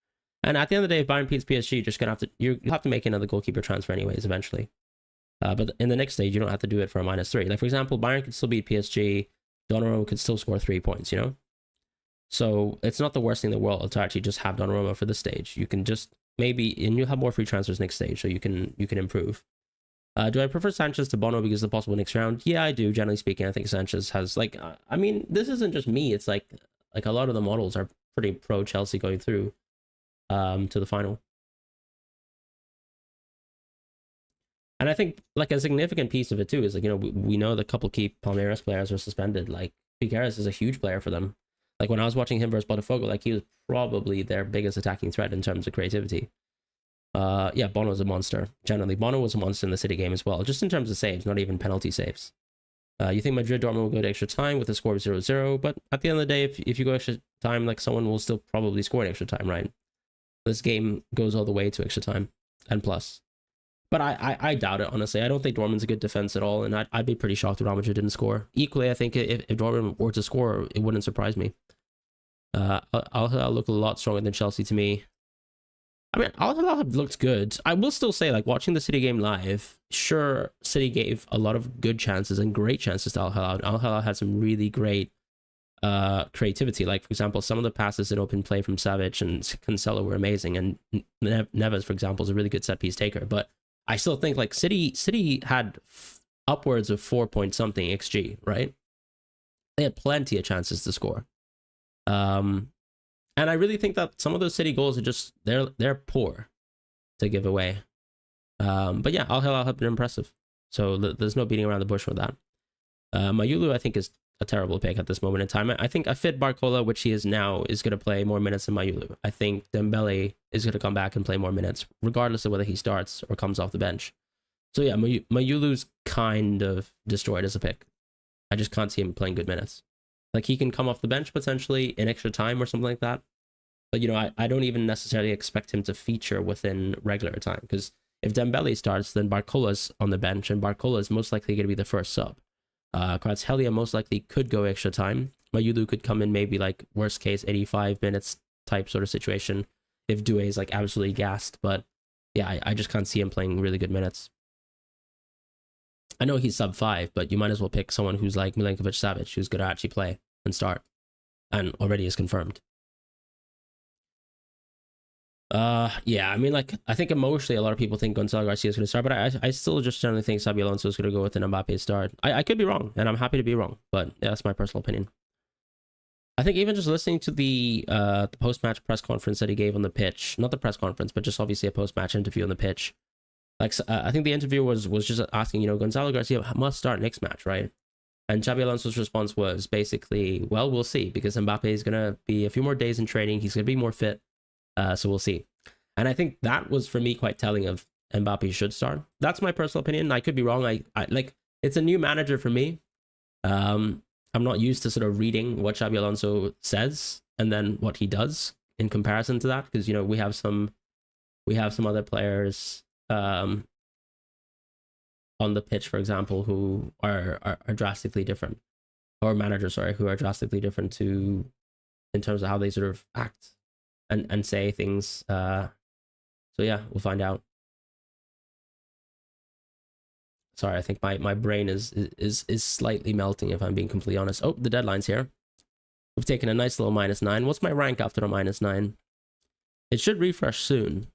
And at the end of the day, if Bayern beats PSG, you're just gonna have to you have to make another goalkeeper transfer anyways eventually. But in the next stage, you don't have to do it for a -3. Like, for example, Bayern could still beat PSG, Donnarumma could still score 3 points, you know. So it's not the worst thing in the world to actually just have Donnarumma for this stage. You can just maybe, and you'll have more free transfers next stage, so you can improve. Do I prefer Sanchez to Bono because of the possible next round? Yeah, I do. Generally speaking, I think Sanchez has, like, I mean, this isn't just me. It's like a lot of the models are pretty pro Chelsea going through to the final. And I think like a significant piece of it too is like, we know the couple key Palmeiras players are suspended. Like Figueres is a huge player for them. Like when I was watching him versus Botafogo, like he was probably their biggest attacking threat in terms of creativity. Yeah, Bono's a monster. Generally, Bono was a monster in the City game as well, just in terms of saves, not even penalty saves. You think Madrid Dortmund will go to extra time with a score of 0-0, but at the end of the day, if you go extra time, like someone will still probably score in extra time, right? This game goes all the way to extra time and plus. But I doubt it, honestly. I don't think Dortmund's a good defense at all, and I'd be pretty shocked if Real Madrid didn't score. Equally, I think if Dortmund were to score, it wouldn't surprise me. I'll look a lot stronger than Chelsea to me. I mean, Al Hilal looked good. I will still say, like, watching the City game live, sure, City gave a lot of good chances and great chances to Al Hilal. Al Hilal had some really great creativity. Like, for example, some of the passes in open play from Savic and Cancelo were amazing, and Neves, for example, is a really good set piece taker. But I still think like City had upwards of 4 point something XG, right? They had plenty of chances to score. And I really think that some of those City goals are just they're poor to give away. But yeah, Al Hilal have been impressive. So there's no beating around the bush with that. Mayulu, I think, is a terrible pick at this moment in time. I think a fit Barcola, which he is now, is going to play more minutes than Mayulu. I think Dembele is going to come back and play more minutes, regardless of whether he starts or comes off the bench. So yeah, Mayulu's kind of destroyed as a pick. I just can't see him playing good minutes. Like, he can come off the bench potentially in extra time or something like that. But, I don't even necessarily expect him to feature within regular time. Because if Dembele starts, then Barcola's on the bench, and Barcola is most likely going to be the first sub. Kvaratskhelia most likely could go extra time. Mayulu could come in maybe like worst case 85 minutes type sort of situation if Doué is like absolutely gassed. But yeah, I just can't see him playing really good minutes. I know he's sub 5, but you might as well pick someone who's like Milinkovic Savic, who's going to actually play and start, and already is confirmed. Yeah, I mean, like, I think emotionally a lot of people think Gonzalo Garcia is going to start, but I still just generally think Xabi Alonso is going to go with an Mbappe start. I could be wrong, and I'm happy to be wrong, but yeah, that's my personal opinion. I think even just listening to the post-match press conference that he gave on the pitch, not the press conference, but just obviously a post-match interview on the pitch. Like, I think the interview was just asking, Gonzalo Garcia must start next match, right? And Xabi Alonso's response was basically, well, we'll see, because Mbappe is going to be a few more days in training. He's going to be more fit. So we'll see. And I think that was, for me, quite telling of Mbappe should start. That's my personal opinion. I could be wrong. I like, it's a new manager for me. I'm not used to sort of reading what Xabi Alonso says and then what he does in comparison to that, because we have some other players on the pitch, for example, who are drastically different, or managers, sorry, who are drastically different in terms of how they sort of act and say things. So yeah, we'll find out. Sorry, I think my brain is slightly melting, if I'm being completely honest. Oh, the deadline's here. We've taken a nice little -9. What's my rank after a -9? It should refresh soon.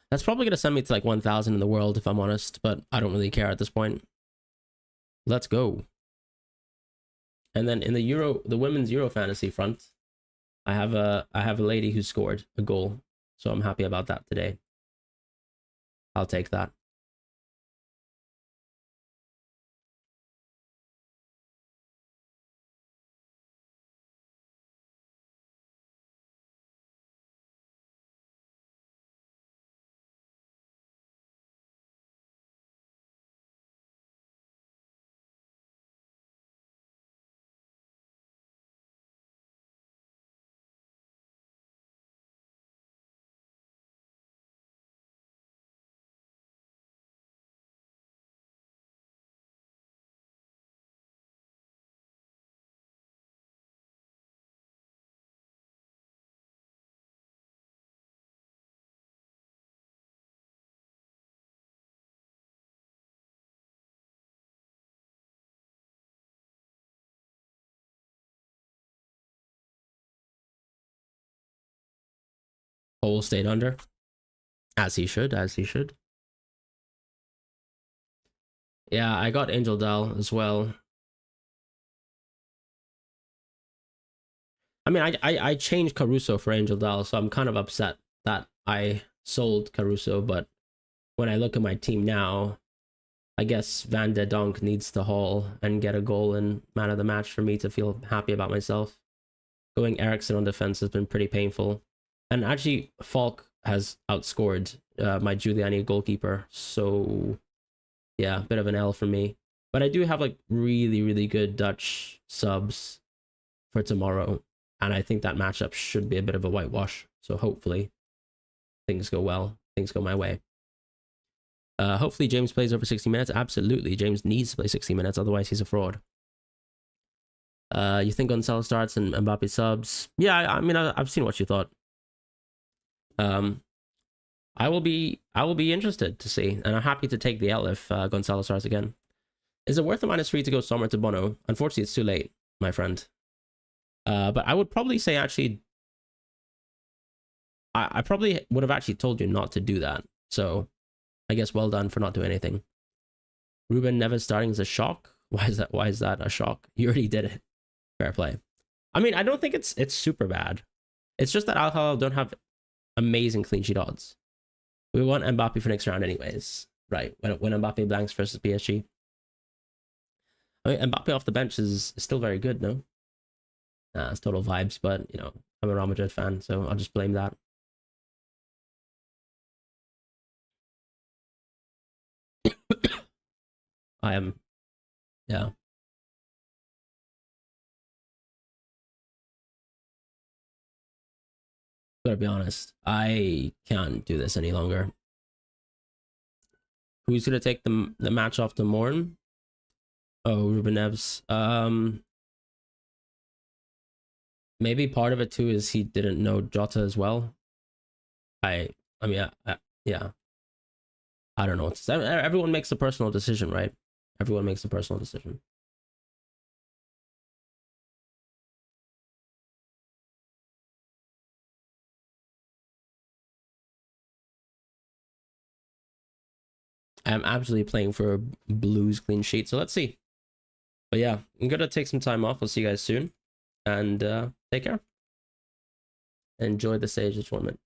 That's probably going to send me to like 1,000 in the world, if I'm honest, but I don't really care at this point. Let's go. And then in the women's Euro fantasy front, I have a lady who scored a goal, so I'm happy about that today. I'll take that. Cole stayed under, as he should, Yeah, I got Angel Dell as well. I mean, I changed Caruso for Angel Dell, so I'm kind of upset that I sold Caruso, but when I look at my team now, I guess Van de Donk needs to haul and get a goal and man of the match for me to feel happy about myself. Going Eriksson on defense has been pretty painful. And actually, Falk has outscored my Giuliani goalkeeper. So, yeah, bit of an L for me. But I do have like really, really good Dutch subs for tomorrow. And I think that matchup should be a bit of a whitewash. So hopefully things go well. Things go my way. Hopefully James plays over 60 minutes. Absolutely. James needs to play 60 minutes. Otherwise, he's a fraud. You think Gonzalo starts and Mbappe subs? Yeah, I mean, I've seen what you thought. I will be interested to see. And I'm happy to take the L if Gonzalo starts again. Is it worth a -3 to go Sommer to Bono? Unfortunately, it's too late, my friend. But I would probably say, actually, I probably would have actually told you not to do that. So I guess well done for not doing anything. Ruben Neves starting is a shock. Why is that a shock? You already did it. Fair play. I mean, I don't think it's super bad. It's just that Al Hilal don't have amazing clean sheet odds. We want Mbappe for next round anyways. Right, when Mbappe blanks versus PSG. I mean, Mbappe off the bench is still very good, no? It's total vibes, but, you know, I'm a Real Madrid fan, so I'll just blame that. I am, yeah. Gotta be honest, I can't do this any longer. Who's gonna take the match off to Morn? Oh, Ruben Neves. Maybe part of it too is he didn't know Jota as well. I mean, yeah. I don't know. Everyone makes a personal decision, right? Everyone makes a personal decision. I'm absolutely playing for a Blues clean sheet, so let's see. But yeah, I'm gonna take some time off. I'll see you guys soon, and take care. Enjoy the stage of the tournament.